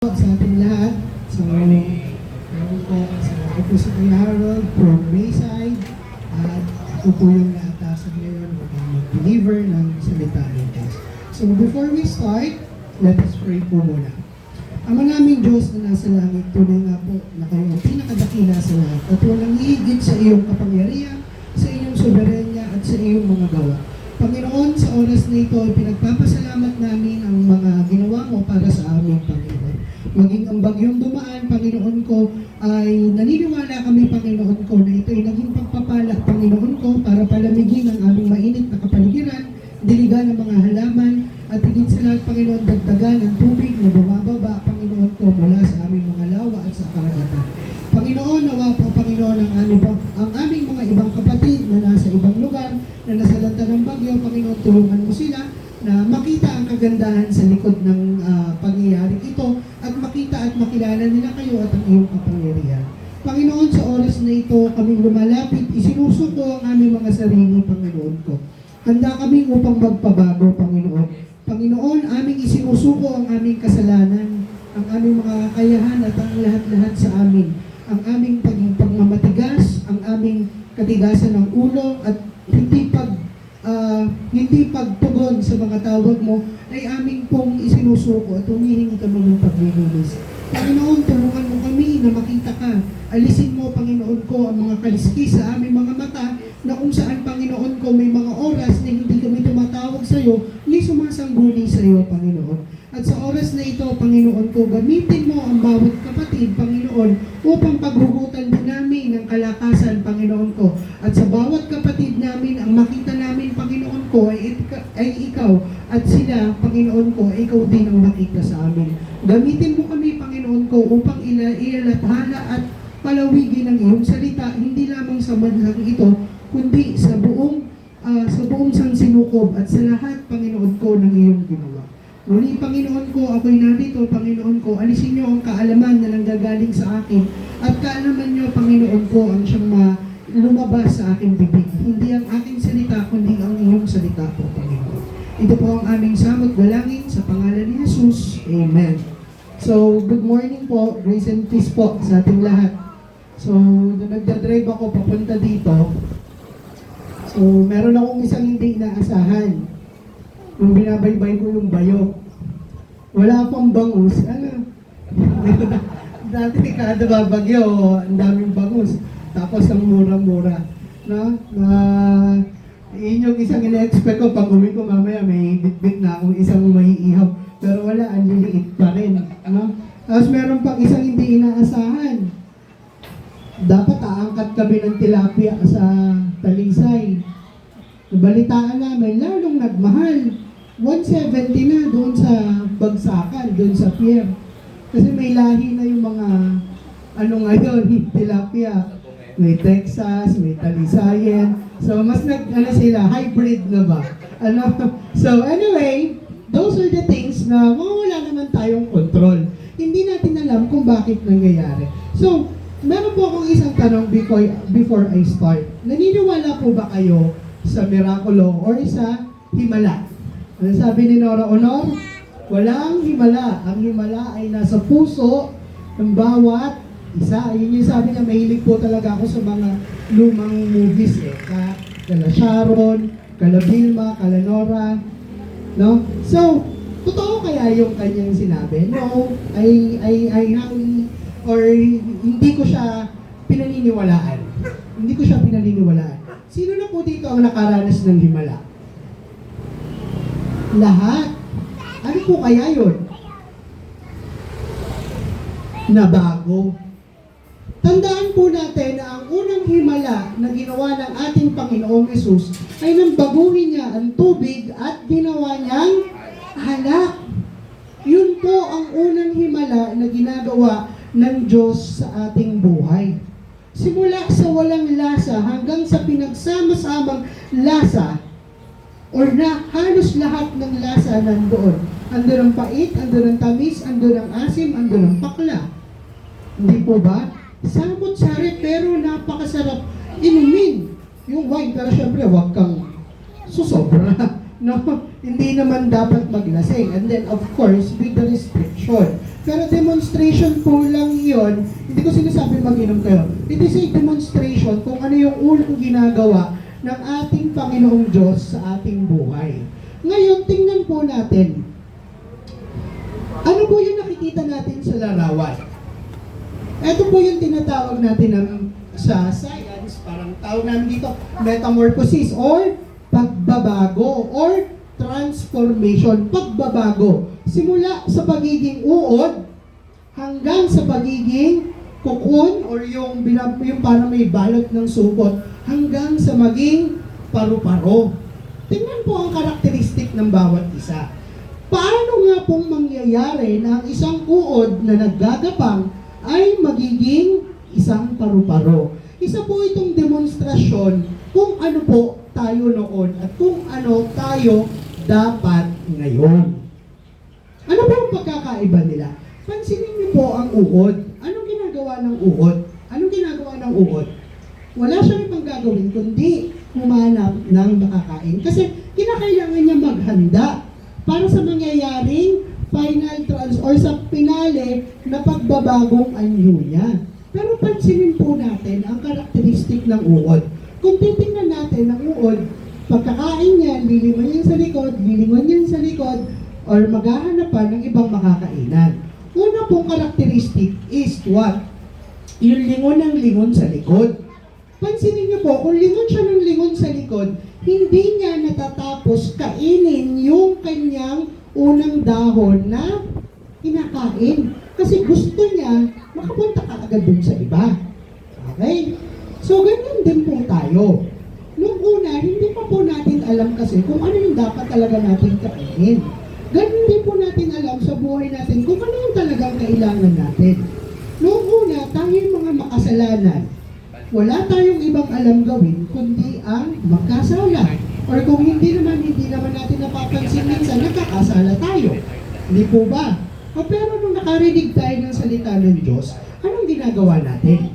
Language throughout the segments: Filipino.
Sa ating lahat. So, ako po si Kuya Harold from Bayside at ako po yung naatasan ngayon mag-deliver ng salita ng Diyos. So, before we start, let us pray po muna. Ama naming Diyos na nasa langit, tunay nga po na kayo ang pinakadakila sa lahat at walang higit sa iyong kapangyarihan, sa iyong soberenya at sa iyong mga gawa. Panginoon, sa oras na ito, pinagpapasalamat namin ang mga ginawa mo para sa aming Panginoon. Maging ang bagyong dumaan, Panginoon ko, ay naniniwala kami, Panginoon ko, na ito ay naging pagpapala, Panginoon ko, para palamigin ang aming mainit na kapaligiran, diligan ng mga halaman, at higit sa lahat, Panginoon, dagdagan ang tubig na bumababa, Panginoon ko, mula sa aming mga lawa at sa karagatan. Panginoon, nawa po, Panginoon, ang aming mga ibang kapatid na nasa ibang lugar, na nasalanta ng bagyo, Panginoon, tulungan mo sila na makita ang kagandahan sa likod ng pangyayari ito at makita at makilala nila kayo at ang iyong kapangyarihan. Panginoon, sa oras na ito, kaming lumalapit, isinusuko ang aming mga sarili, Panginoon ko. Handa kami upang magpabago, Panginoon. Panginoon, aming isinusuko ang aming kasalanan, ang aming mga kakayahan at ang lahat-lahat sa amin. Ang aming pagmamatigas, ang aming katigasan ng ulo at hindi pagtugon sa mga tawag mo ay aming pong isinusuko at humihingi kami ng paglilinis. Panginoon, tulungan mo kami na makita ka. Alisin mo, Panginoon ko, ang mga kaliskis sa aming mga mata na kung saan, Panginoon ko, may mga oras na hindi kami tumatawag sa iyo, hindi sumasangguni sa iyo, Panginoon. At sa oras na ito, Panginoon ko, gamitin mo ang bawat kapatid, Panginoon, upang paghugutan din namin ng kalakasan, Panginoon ko. At sa bawat kapatid namin, ang makita namin, Panginoon ko, ay ikaw. At sila, Panginoon ko, ikaw din ang makita sa amin. Gamitin mo kami, Panginoon ko, upang ilalathala at palawigin ang iyong salita, hindi lamang sa madlang ito, kundi sa buong sansinukob at sa lahat, Panginoon ko, ng iyong ginawa. Muli, Panginoon ko, ako'y narito, Panginoon ko, alisin niyo ang kaalaman na nanggagaling sa akin at kaalaman niyo, Panginoon ko, ang siyang lumabas sa aking bibig. Hindi ang aking salita, kundi ang iyong salita po, Panginoon. Ito po ang aming samot galangin sa pangalan ni Jesus. Amen. So, good morning po, grace and peace po sa ating lahat. So, nagdadrive ako papunta dito. So, meron akong isang hindi inaasahan. Nung binabaybay ko yung bayog, wala pang bangus. Dati kada babagyo, ang daming bangus. Tapos ang mura-mura. Yun yung isang ina-expect ko. Pag uwi ko mamaya, may bit-bit na akong isang maiihaw. Pero wala, ang liliit pa rin. Tapos meron pang isang hindi inaasahan. Dapat aangkat kami ng tilapia sa Talisay. Nabalitaan namin, lalong nagmahal. 170 na doon sa bagsakan, doon sa pier. Kasi may lahi na yung mga, ngayon, tilapia. May Texas, may Talisayan. So, mas sila, hybrid na ba? So, anyway, those are the things na wala naman tayong control. Hindi natin alam kung bakit nangyayari. So, meron po akong isang tanong before I start. Naniniwala po ba kayo sa mirakulo or sa himala? Ano sabi ni Nora Honor? Walang himala. Ang himala ay nasa puso ng bawat isa. Yun yung sabi niya, mahilig po talaga ako sa mga lumang movies Kala Sharon, kala Vilma, kala Nora. No? So, totoo kaya yung kanyang sinabi? No, hindi ko siya pinaniniwalaan. Hindi ko siya pinaniniwalaan. Sino na po dito ang nakaranas ng himala? Lahat. Ano po kaya yun? Nabago. Tandaan po natin na ang unang himala na ginawa ng ating Panginoong Hesus ay nang baguhin niya ang tubig at ginawa niyang alak. Yun po ang unang himala na ginagawa ng Diyos sa ating buhay. Simula sa walang lasa hanggang sa pinagsama-samang lasa or na halos lahat ng lasa nandoon. Andun ang pait, andun ang tamis, andun ang asim, andun ang pakla. Hindi po ba? Samot-sari pero napakasarap inumin yung wine. Pero syempre, huwag kang susobra. No, hindi naman dapat maglasing. And then, of course, with the restriction. Pero demonstration po lang yon. Hindi ko sinasabi mag-inom kayo. It is a demonstration kung ano yung unang ginagawa ng ating Panginoong Diyos sa ating buhay. Ngayon, tingnan po natin. Ano po yung nakikita natin sa larawan? Ito po yung tinatawag natin sa science, parang tawag namin dito, metamorphosis or pagbabago or transformation, pagbabago. Simula sa pagiging uod hanggang sa pagiging kukun or yung parang may balot ng supot hanggang sa maging paru-paro. Tingnan po ang karakteristik ng bawat isa. Paano nga pong mangyayari na ang isang uod na naggagapang ay magiging isang paru-paro? Isa po itong demonstrasyon kung ano po tayo noon at kung ano tayo dapat ngayon. Ano po ang pagkakaiba nila? Pansinin niyo po ang uod. Anong ginagawa ng uod? Anong ginagawa ng uod? Wala siyang ibang gagawin kundi humanap ng makakain. Kasi kinakailangan niya maghanda para sa mangyayaring final or sa pinale na pagbabagong anyo niya. Pero pansinin po natin ang karakteristik ng uod. Kung titingnan natin ang uod, pagkakain niya, lilingon yan sa likod, lilingon yan sa likod, or maghahanap pa ng ibang makakainan. Una pong karakteristik is what? Yung lingon ng lingon sa likod. Pansinin niyo po, kung lingon siya ng lingon sa likod, hindi niya natatapos kainin yung kanyang unang dahon na kinakain. Kasi gusto niya, makapunta ka agad dun sa iba. Okay? So, ganyan din po tayo. Nung una, hindi pa po natin alam kasi kung ano yung dapat talaga natin kainin. Ganyan din po natin alam sa buhay natin kung ano yung talagang kailangan natin. Nung una, tayo yung mga makasalanan. Wala tayong ibang alam gawin kundi ang magkasala. Or kung hindi naman natin napapansin minsan, nagkakasala tayo. Hindi po ba? Pero nung nakarinig tayo ng salita ng Diyos, anong ginagawa natin?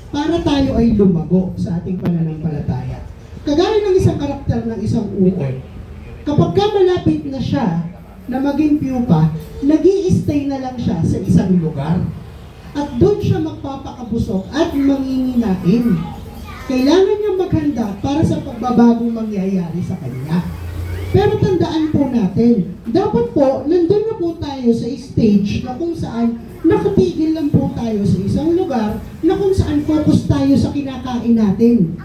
Para tayo ay lumago sa ating pananampalataya. Kagaya ng isang karakter ng isang uod, kapag malapit na siya na maging pupa, nag-i-stay na lang siya sa isang lugar. At doon siya magpapakabusok at manginginain. Kailangan niya maghanda para sa pagbabagong mangyayari sa kanya. Pero tandaan po natin, dapat po, nandun na po tayo sa stage na kung saan nakatigil lang po tayo sa isang lugar na kung saan focus tayo sa kinakain natin.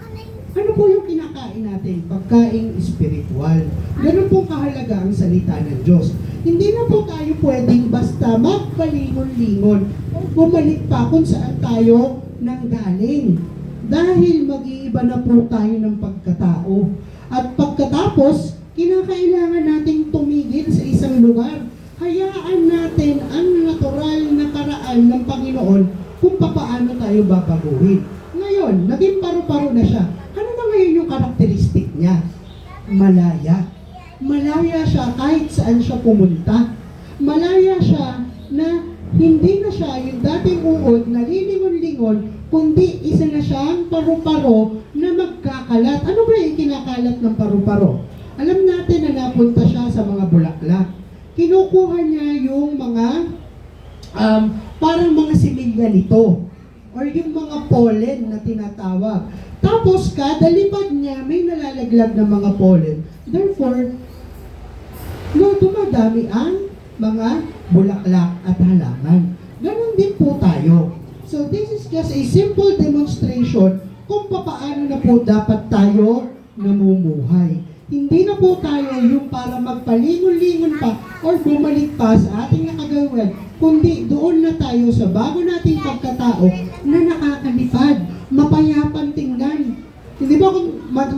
Ano po yung kinakain natin? Pagkain spiritual. Ganun po kahalaga ang salita ng Diyos. Hindi na po tayo pwedeng basta magpalingon-lingon o bumalik pa kung saan tayo nanggaling. Dahil mag-iiba na po tayo ng pagkatao. At pagkatapos, kinakailangan nating tumigil sa isang lugar. Hayaan natin ang natural na paraan ng Panginoon kung paano tayo babaguhin. Ngayon, naging paru-paro na siya. Ano na ngayon yung karakteristik niya? Malaya. Malaya siya kahit saan siya pumunta. Malaya siya na hindi na siya yung dating uod na lilingon-lingon, kundi isa na siyang paru-paro na magkakalat. Ano ba yung kinakalat ng paru-paro? Alam natin na napunta siya sa mga bulaklak. Kinukuha niya yung mga parang mga similya nito or yung mga pollen na tinatawag. Tapos kada lipad niya may nalalaglag na mga pollen. Therefore, dumadami ang mga bulaklak at halaman. Ganon din po tayo. So this is just a simple demonstration kung paano na po dapat tayo namumuhay. Hindi na po tayo yung para magpalingon-lingon pa or bumalik pa sa ating nakagawin, kundi doon na tayo sa bago nating pagkatao na nakakalipad, mapayapang tingnan. Hindi ba kung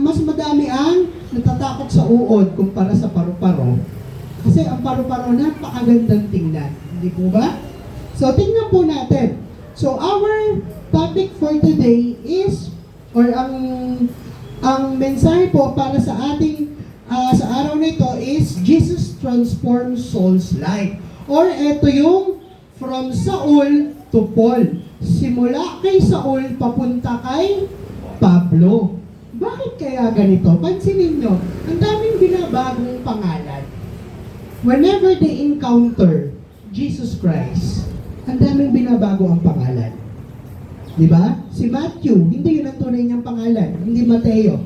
mas madami ang natatakot sa uod kumpara sa paru-paro? Kasi ang paru-paro napakagandang tingnan. Hindi po ba? So tingnan po natin. So our topic for today is, or ang mensahe po para sa ating sa araw na ito is Jesus transforms soul's life. Or ito yung from Saul to Paul. Simula kay Saul papunta kay Pablo. Bakit kaya ganito? Pansinin nyo, ang daming binabagong pangalan. Whenever they encounter Jesus Christ, ang daming binabago ang pangalan. Di ba? Si Matthew, hindi yun ang tunay niyang pangalan. Hindi Mateo.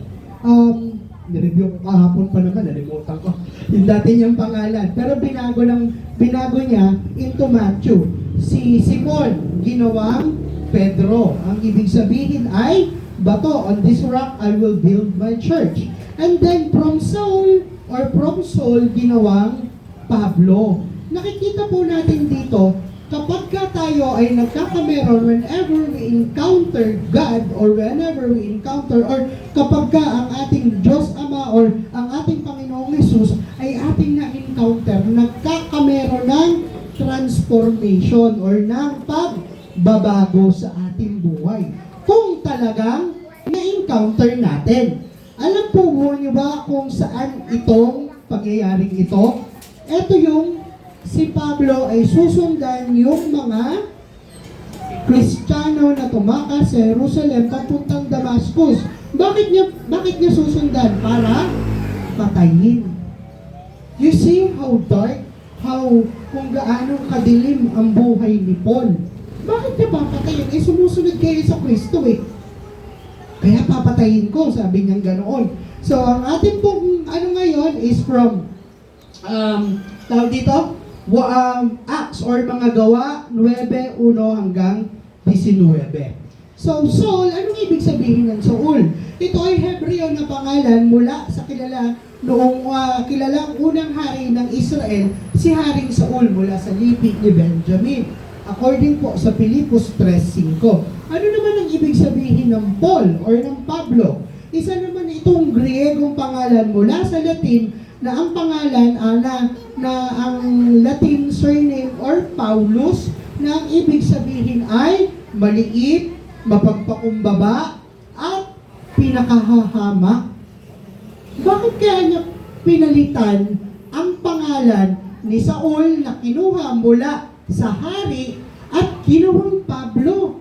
Nireview ko kahapon pa naman, nalimutan ko. Yung dati niyang pangalan. Pero binago niya into Matthew. Si Simon, ginawang Pedro. Ang ibig sabihin ay, bato, on this rock I will build my church. And then from Saul, ginawang Pablo. Nakikita po natin dito, kapag ka tayo ay nagkakameron whenever we encounter God or whenever we encounter or kapag ka ang ating Diyos Ama or ang ating Panginoong Hesus ay ating na-encounter, nagkakameron ng transformation or ng pagbabago sa ating buhay. Kung talagang na-encounter natin. Alam po niyo ba kung saan itong pangyayaring ito? Ito yung si Pablo ay susundan yung mga Kristiyano na tumakas sa Jerusalem papuntang Damascus. Bakit niya susundan? Para patayin. You see how dark, kung gaano kadilim ang buhay ni Paul. Bakit niya papatayin? Sumusunod kayo sa Kristo Kaya papatayin ko, sabi niyang ganoon. So, ang ating pong ngayon is from tawag dito, Acts or mga gawa, 9:1 hanggang 19. So, Saul, anong ibig sabihin ng Saul? Ito ay Hebreo na pangalan mula sa kilalang unang hari ng Israel, si Haring Saul mula sa lipi ni Benjamin. According po sa Pilipos 3:5. Ano naman ang ibig sabihin ng Paul or ng Pablo? Isa naman itong Griegong pangalan mula sa Latin na ang pangalan na ang Latin surname or Paulus na ang ibig sabihin ay maliit, mapagpakumbaba, at pinakahahamak. Bakit kaya niya pinalitan ang pangalan ni Saul na kinuha mula sa hari at kinuhang Pablo?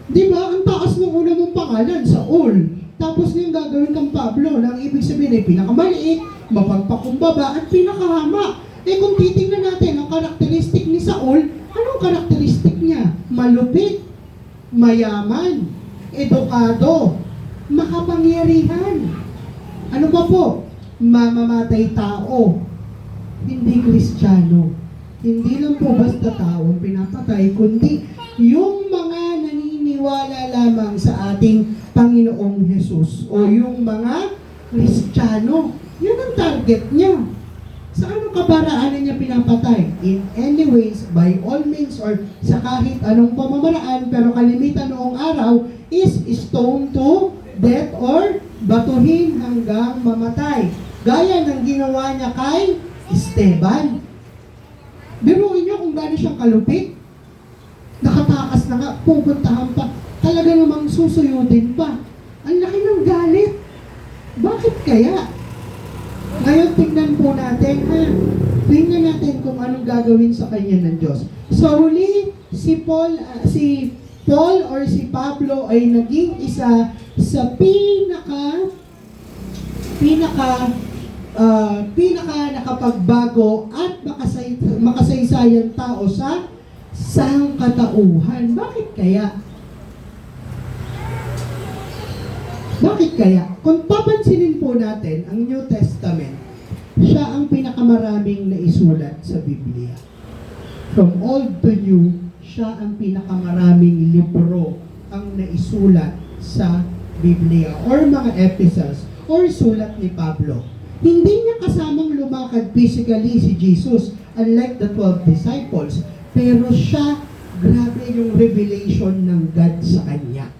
Di ba? Ang taas ng una mong pangalan, Saul. Tapos niyang gagawin kang Pablo na ang ibig sabihin ay pinakamaliit, mapagpakumbaba, at pinakahamak. Kung titingnan natin ang karakteristik ni Saul, anong karakteristik niya? Malupit, mayaman, edukado, makapangyarihan. Ano pa po? Mamamatay tao, hindi Kristiyano. Hindi lang po basta tao ang pinapatay, kundi yung mga naniniwala lamang sa ating Panginoong Hesus o yung mga Kristiyano. Yun ang target niya. Sa anong kaparaanan niya pinapatay? In any ways, by all means, or sa kahit anong pamamaraan, pero kalimitan noong araw is stone to death or batuhin hanggang mamatay. Gaya ng ginawa niya kay Esteban. Biruin niyo kung gano'n siyang kalupit. Nakatakas na nga, pupuntahan pa. Talaga namang susuyudin pa. Ang laki ng galit. Bakit kaya? Ngayon, tingnan po natin, tingnan natin kung anong gagawin sa kanya ng Diyos. So, huli, si Paul or si Pablo ay naging isa sa pinaka nakapagbago at makasaysayang tao sa sangkatauhan. Bakit kaya? Bakit kaya? Kung papansinin po natin ang New Testament, siya ang pinakamaraming naisulat sa Biblia. From Old to New, siya ang pinakamaraming libro ang naisulat sa Biblia or mga epistles or sulat ni Pablo. Hindi niya kasamang lumakad physically si Jesus, unlike the 12 disciples, pero siya, grabe yung revelation ng God sa kanya.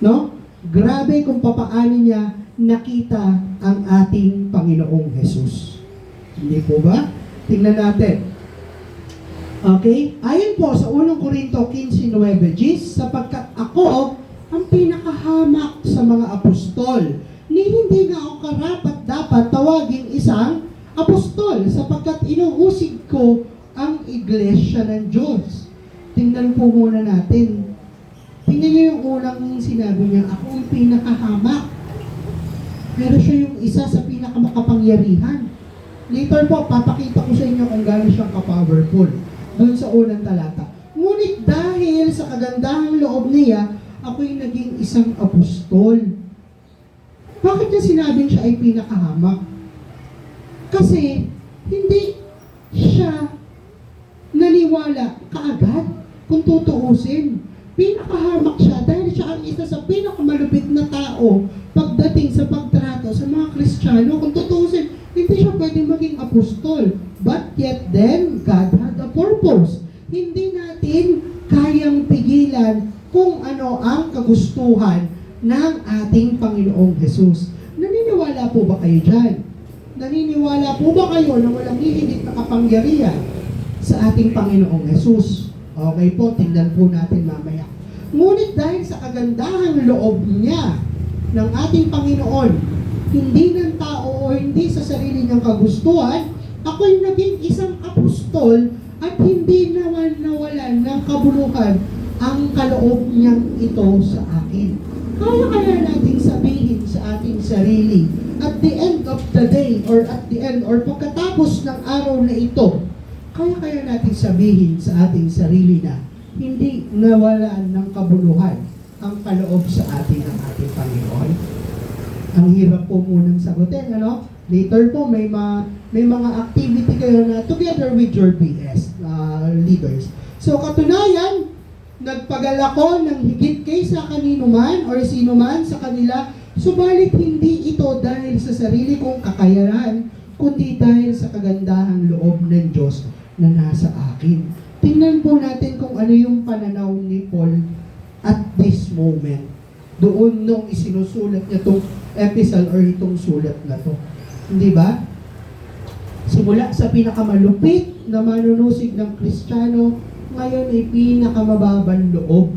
No? Grabe kung papaano niya nakita ang ating Panginoong Hesus. Hindi po ba? Tingnan natin. Okay? Ayon po sa 1 Corinto 15:9, sapagkat ako ang pinakahamak sa mga apostol, hindi nga ako karapat dapat tawaging isang apostol, sapagkat inuusig ko ang iglesia ng Diyos. Tingnan po muna natin. Tingnan niyo yung unang sinabi niya, ako ang pinakahamak. Pero siya yung isa sa pinakamakapangyarihan. Later po, papakita ko sa inyo kung gaano siyang ka-powerful doon sa unang talata. Ngunit dahil sa kagandahang loob niya, ako'y naging isang apostol. Bakit niya sinabing siya ay pinakahamak? Kasi hindi siya naniwala kaagad kung tutuusin. Pinakahamak siya dahil siya ang isa sa pinakamalupit na tao pagdating sa pagtrato sa mga Kristiyano. Kung tutuusin, hindi siya pwedeng maging apostol. But yet then, God had a purpose. Hindi natin kayang pigilan kung ano ang kagustuhan ng ating Panginoong Jesus. Naniniwala po ba kayo dyan? Naniniwala po ba kayo na walang hihigit na kapangyarihan sa ating Panginoong Jesus? Okay po, tingnan po natin mamaya. Ngunit dahil sa kagandahang loob niya ng ating Panginoon, hindi ng tao o hindi sa sarili niyang kagustuhan, ako'y naging isang apostol at hindi naman nawalan ng kabuluhan ang kaloob niyang ito sa akin. Kaya nating sabihin sa ating sarili, at the end of the day, or at the end, or pagkatapos ng araw na ito, kaya nating sabihin sa ating sarili na hindi nawalan ng kabuluhan ang kaloob sa atin ng ating Panginoon. Ang hirap po munang sagutin, ano? Later po, may mga activity kayo na together with your PS leaders. So, katunayan, nagpadala ko ng higit kaysa kanino man or sino man sa kanila, subalit hindi ito dahil sa sarili kong kakayahan, kundi dahil sa kagandahang loob ng Diyos na nasa akin. Tingnan po natin kung ano yung pananaw ni Paul at this moment. Doon nung isinusulat niya itong epistle or itong sulat na to. Hindi ba? Simula sa pinakamalupit na manunusig ng Kristiyano, ngayon ay pinakamababang loob.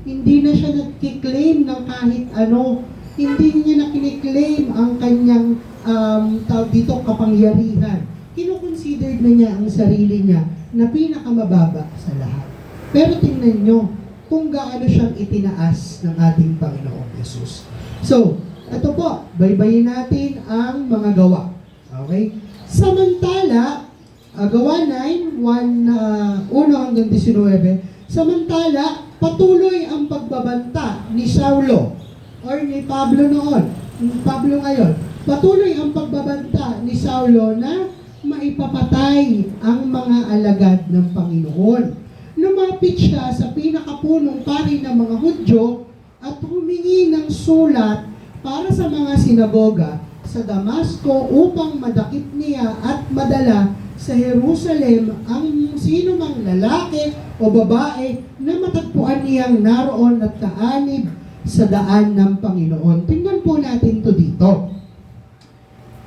Hindi na siya nagkiklaim ng kahit ano. Hindi niya na kiniklaim ang kanyang tawag dito, kapangyarihan. Kinoconsidered na niya ang sarili niya na pinakamababa sa lahat. Pero tingnan nyo kung gaano siyang itinaas ng ating Panginoong Jesus. So, ito po, baybayin natin ang mga gawa. Okay? Samantala, gawa 9, 1 hanggang 19, samantala, patuloy ang pagbabanta ni Saulo, or ni Pablo noon, Pablo ngayon, patuloy ang pagbabanta ni Saulo na maipapatay ang mga alagad ng Panginoon. Lumapit siya sa pinakapunong pari ng mga Hudyo at humingi ng sulat para sa mga sinagoga sa Damasco upang madakip niya at madala sa Jerusalem ang sino mang lalaki o babae na matagpuan niyang naroon at kaanib sa daan ng Panginoon. Tingnan po natin to dito.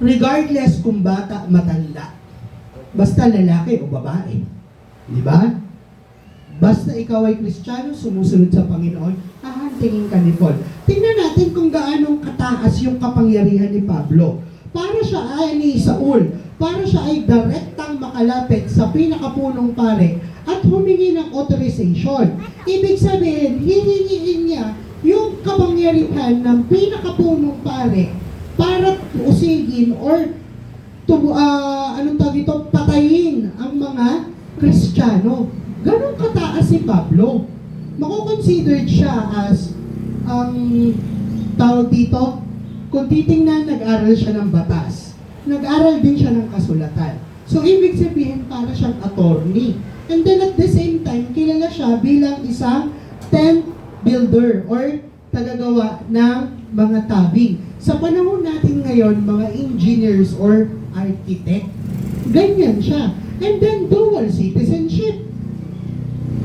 Regardless kung bata, matanda. Basta lalaki o babae. Di ba? Basta ikaw ay Kristiyano, sumusunod sa Panginoon, hahantingin ka ni Paul. Tingnan natin kung gaano kataas yung kapangyarihan ni Pablo. Para siya ay ni Saul, para siya ay direktang makalapit sa pinakapunong pare at humingi ng authorization. Ibig sabihin, hihingiin niya yung kapangyarihan ng pinakapunong pare para usigin or patayin ang mga Kristiyano. Ganun kataas si Pablo. Mako-considered siya as tawag dito, kung titingnan, nag-aral siya ng batas. Nag-aral din siya ng kasulatan. So, ibig sabihin, para siyang attorney. And then at the same time, kilala siya bilang isang tent builder or tagagawa ng mga tabing. Sa panahon natin ngayon, mga engineers or architect, ganyan siya. And then dual citizenship.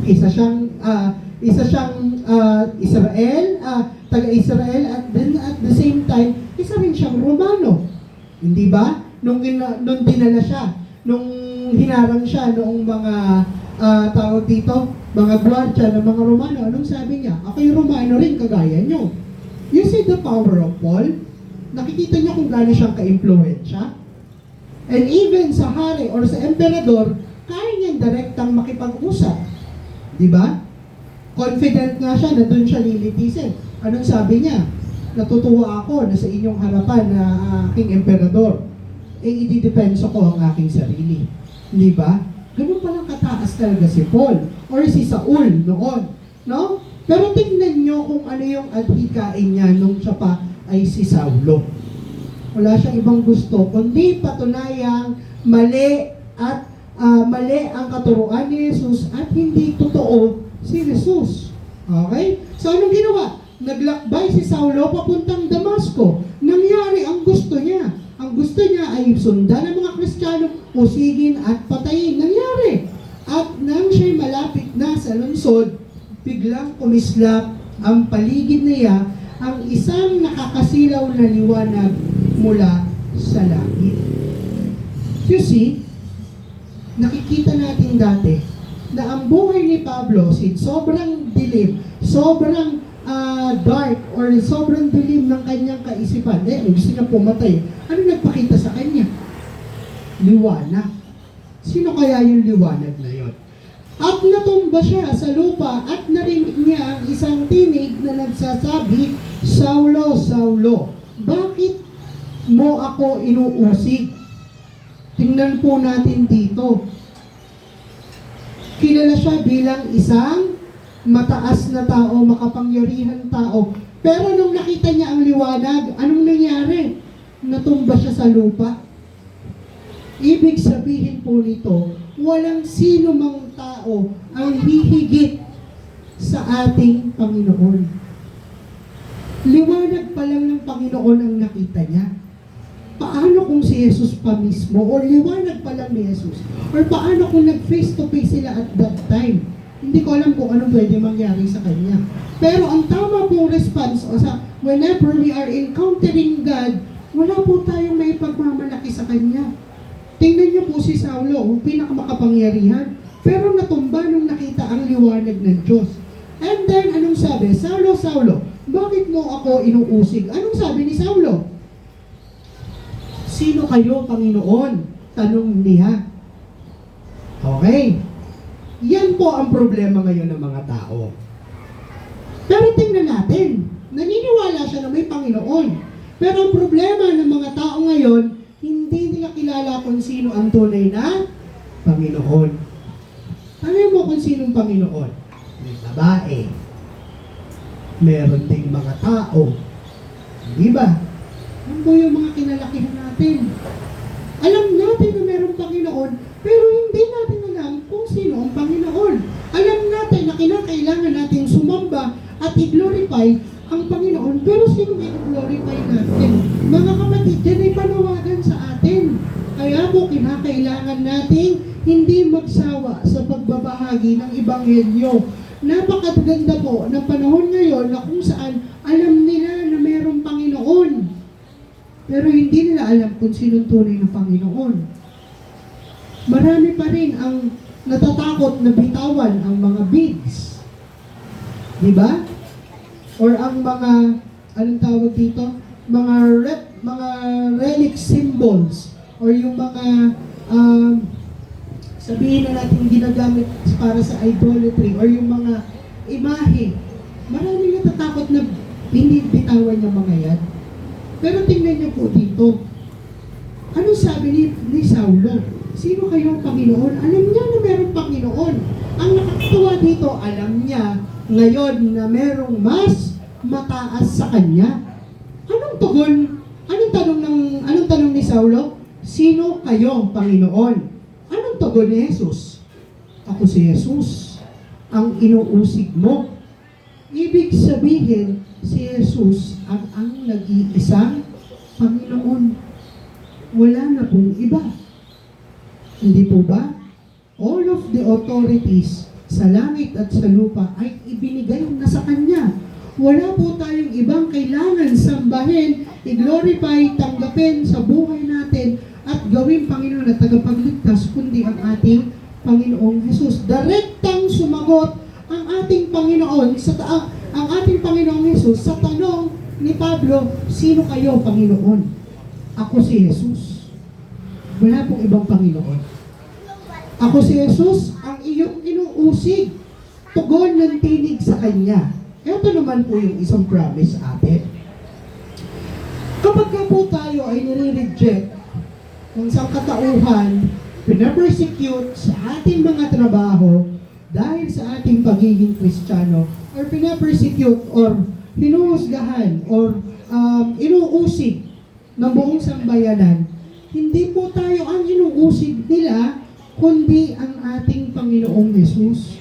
Isa siyang Israel, taga-Israel, at then at the same time, isa rin siyang Romano. Hindi ba? Nung dinala siya, nung hinarang siya noong mga tawag dito, mga gwardya ng mga Romano, anong sabi niya? Ako'y Romano rin, kagaya nyo. You see the power of Paul? Nakikita niyo kung gaano siyang ka-impluensya? And even sa hari or sa emperador, kaya niyang direktang makipag-usap. Di ba? Confident nga siya na doon siya lilitisin. Anong sabi niya? natutuwa ako na sa inyong harapan na aking emperador, ididepensa ko ang aking sarili. Di ba? Ganun palang kataas talaga si Paul or si Saul noon. No? Pero tingnan nyo kung ano yung adhikain niya nung siya pa ay si Saulo. Wala siyang ibang gusto, kundi patunayang mali at mali ang katuruan ni Jesus at hindi totoo si Jesus. Okay? So anong ginawa? Naglakbay si Saulo papuntang Damasco. Nangyari ang gusto niya. Ang gusto niya ay sundan ng mga Kristiyano, usigin at patayin. Nangyari. At nang siya'y malapit na sa lungsod, biglang kumislap ang paligid niya ang isang nakakasilaw na liwanag mula sa langit. You see, nakikita natin dati na ang buhay ni Pablo, sobrang dilim, sobrang dark or sobrang dilim ng kanyang kaisipan. Gusto niya pumatay. Ano nagpakita sa kanya? Liwanag. Sino kaya yung liwanag na yon? At natumba siya sa lupa at narinig niya ang isang tinig na nagsasabi, Saulo, Saulo, bakit mo ako inuusig? Tingnan po natin dito. Kilala siya bilang isang mataas na tao, makapangyarihan tao. Pero nung nakita niya ang liwanag, anong nangyari? Natumba siya sa lupa. Ibig sabihin po nito, walang sino mang tao ang hihigit sa ating Panginoon. Liwanag pa lang ng Panginoon ang nakita niya. Paano kung si Jesus pa mismo? O liwanag pa lang ni Jesus? Or paano kung nag-face to face sila at that time? Hindi ko alam kung anong pwede mangyari sa kanya. Pero ang tama pong response, whenever we are encountering God, wala po tayong may pagmamalaki sa kanya. Tingnan niyo po si Saulo, pinakamakapangyarihan, pero natumba nung nakita ang liwanag ng Diyos. And then, anong sabi? Saulo, Saulo, bakit mo ako inuusig? Anong sabi ni Saulo? Sino kayo, Panginoon? Tanong niya. Okay. Yan po ang problema ngayon ng mga tao. Pero tingnan natin, naniniwala siya na may Panginoon. Pero ang problema ng mga tao ngayon, hindi nila kilala kung sino ang tunay na Panginoon. Tanong mo kung sinong Panginoon? May babae. Meron ding mga tao. Di ba? Ano po yung mga kinalakihan natin? Alam natin na merong Panginoon, pero hindi natin alam kung sino ang Panginoon. Alam natin na kinakailangan natin sumamba at i-glorify ang Panginoon, pero sino i-glorify natin? Mga kapatid, yan ay panawagan sa atin. Kaya po kinakailangan nating hindi magsawa sa pagbabahagi ng Ebanghelyo. Napakaganda po ng panahon ngayon na kung saan alam nila na mayroong Panginoon. Pero hindi nila alam kung sinong tunay na Panginoon. Marami pa rin ang natatakot na bitawan ang mga beads. Di ba? Or ang mga, anong tawag dito? Mga relic symbols. Or yung mga, sabihin na natin ginagamit para sa idolatry. Or yung mga imahe. Marami natatakot na hindi bitawan yung mga yan. Pero tingnan niyo po dito. Ano sabi ni Saulo? Sino kayo Panginoon? Alam niya na mayroong Panginoon. Ang nakakatawa dito, alam niya ngayon na mayroong mas mataas sa kanya. Anong tugon? Anong tanong ni Saulo? Sino kayo Panginoon? Anong tugon ni Jesus? Ako si Jesus, ang inuusig mo. Ibig sabihin, si Jesus ang nag-iisang Panginoon. Wala na pong iba. Hindi po ba? All of the authorities sa langit at sa lupa ay ibinigay na sa Kanya. Wala po tayong ibang kailangan sambahin, i-glorify, tanggapin sa buhay natin at gawin Panginoon at tagapagligtas kundi ang ating Panginoong Jesus. Direktang sumagot ang ating Panginoon ang ating Panginoong Jesus sa tanong ni Pablo, sino kayo, Panginoon? Ako si Jesus. Wala pong ibang Panginoon. Ako si Jesus, ang iyong inuusig. Tugon ng tinig sa Kanya. Ito naman po yung isang promise sa atin. Kapag ka po tayo ay nire-reject ng sangkatauhan, pinapersecute sa ating mga trabaho dahil sa ating pagiging Kristiyano, or pinapersecute or hinuhusgahan or inuusig ng buong sambayanan, hindi po tayo ang inuusig nila, kundi ang ating Panginoong Yesus.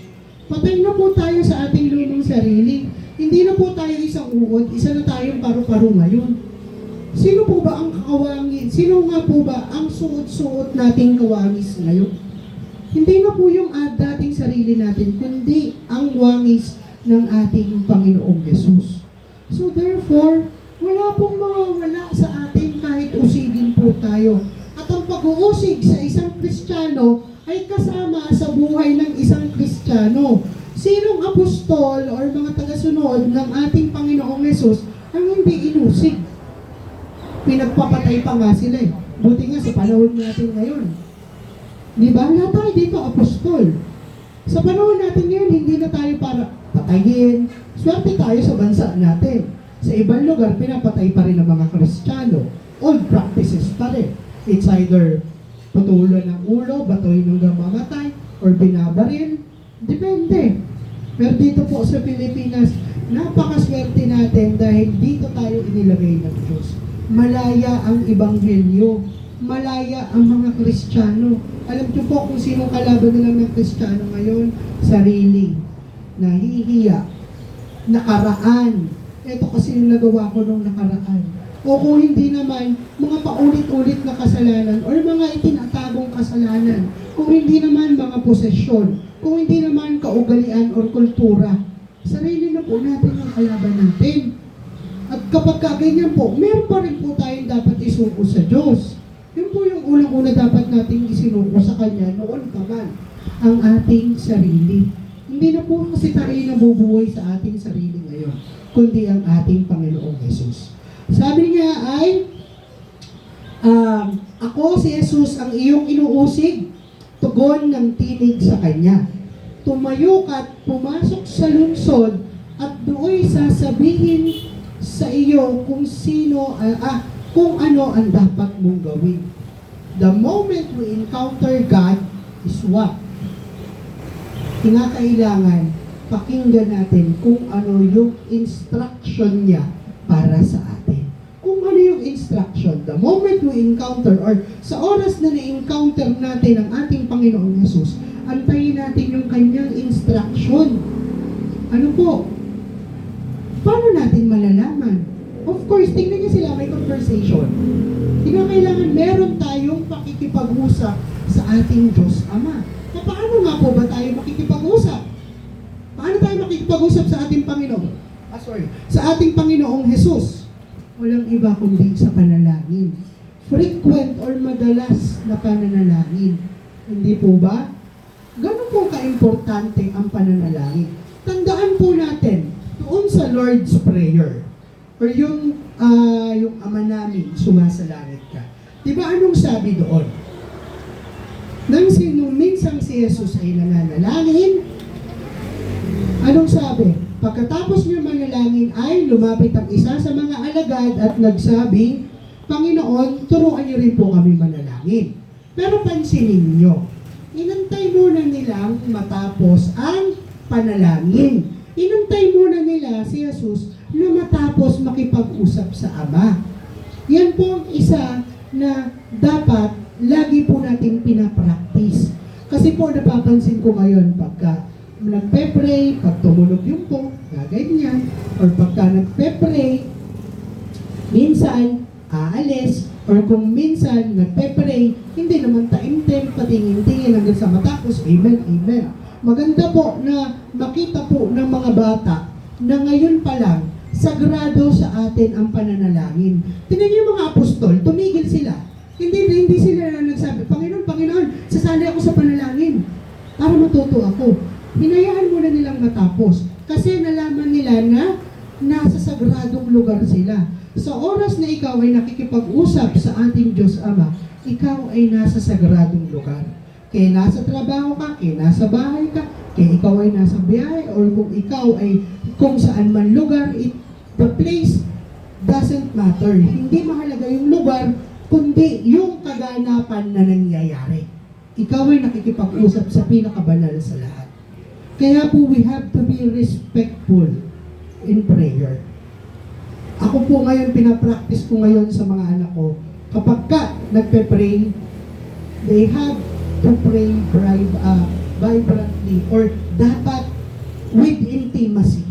Patay na po tayo sa ating lumang sarili. Hindi na po tayo isang uod, isa na tayong paru-paro ngayon. Sino po ba ang kawangis? Sino nga po ba ang suot-suot nating kawangis ngayon? Hindi na po yung dating sarili natin, kundi ang wangis ng ating Panginoong Yesus. So therefore, wala pong mawawala sa atin kahit usigin po tayo. At ang pag-uusig sa isang Kristiyano ay kasama sa buhay ng isang Kristiyano. Sinong apostol or mga tagasunod ng ating Panginoong Yesus ang hindi inusig? Pinagpapatay pa nga sila eh. Buti nga sa panahon natin ngayon. Di ba? Lahat tayo dito apostol. Sa panahon natin ngayon, hindi na tayo para patayin. Swerte tayo sa bansa natin. Sa ibang lugar, pinapatay pa rin ang mga Kristiyano. Old practices pa rin. It's either putulan ng ulo, batoy ng mamatay, or binabaril. Depende. Pero dito po sa Pilipinas, napakaswerte natin dahil dito tayo inilagay ng Diyos. Malaya ang Ebanghelyo. Malaya ang mga Kristiyano. Alam niyo po kung sino kalaban nila ng Kristiyano ngayon? Sarili. Nahihiya. Nakaraan. Ito kasi yung nagawa ko nung nakaraan. O kung hindi naman, mga paulit-ulit na kasalanan or mga itinatagong kasalanan. Kung hindi naman mga posesyon. Kung hindi naman kaugalian or kultura. Sarili na po natin ang kalaban natin. At kapag kaganyan po, meron pa rin po tayong dapat isuko sa Diyos. Yun po yung unang-una dapat nating isinuko sa Kanya noon pa man. Ang ating sarili. Hindi na po kasi tayo nabubuhay sa ating sarili ngayon, kundi ang ating Panginoong Yesus. Sabi niya ay, ako si Jesus ang iyong inuusig, tugon ng tinig sa Kanya. Tumayo ka't pumasok sa lungsod at do'y sasabihin sa iyo kung sino, kung ano ang dapat mong gawin. The moment we encounter God is what? Kinakailangan pakinggan natin kung ano yung instruction niya para sa atin. Kung ano yung instruction, the moment we encounter or sa oras na na-encounter natin ang ating Panginoong Yesus, antayin natin yung kanyang instruction. Ano po? Paano natin malalaman? Of course, tingnan niyo sila, may conversation. Kailangan meron tayong pakikipag-usap sa ating Diyos Ama. Paano nga po ba tayo makikipag-usap? Paano tayo makikipag-usap sa ating Panginoon? Sa ating Panginoong Jesus. Walang iba kundi sa panalangin. Frequent or madalas na pananalangin. Hindi po ba? Ganun po ka-importante ang pananalangin. Tandaan po natin, doon sa Lord's Prayer, or yung Ama namin, sumasalangit ka. Diba anong sabi doon? Nang minsang si Jesus ay nananalangin, anong sabi? Pagkatapos niya manalangin ay lumapit ang isa sa mga alagad at nagsabi, Panginoon, turuan niyo rin po kami manalangin. Pero pansinin niyo, inantay muna nilang matapos ang panalangin. Inantay muna nila si Jesus na matapos makipag-usap sa Ama. Yan po ang isa na dapat lagi po natin pinapractice. Kasi po napapansin ko ngayon pagka nagpe-pray, pag tumulog yung po, gaganyan, or pagka nagpe-pray, minsan aalis, or kung minsan nagpe-pray, hindi naman taimtim, patingin-tingin hanggang sa matapos, amen, amen. Maganda po na makita po ng mga bata na ngayon pa lang, sagrado sa atin ang pananalangin. Tingnan niyo yung mga apostol, tumigil sila. Hindi sila na nagsabi, Panginoon, sasali ako sa panalangin para matuto ako. Hinayaan muna nilang matapos kasi nalaman nila na nasa sagradong lugar sila. Sa oras na ikaw ay nakikipag-usap sa ating Diyos Ama, ikaw ay nasa sagradong lugar. Kaya nasa trabaho ka, kaya nasa bahay ka, kaya ikaw ay nasa biyahe, or kung ikaw ay kung saan man lugar, the place, doesn't matter. Hindi mahalaga yung lugar, kundi yung kaganapan na nangyayari. Ikaw ay nakikipag-usap sa pinakabanal sa lahat. Kaya po, we have to be respectful in prayer. Ako po ngayon, pinapractice ko ngayon sa mga anak ko, kapag ka nagpe-pray, they have to pray vibrantly or dapat with intimacy.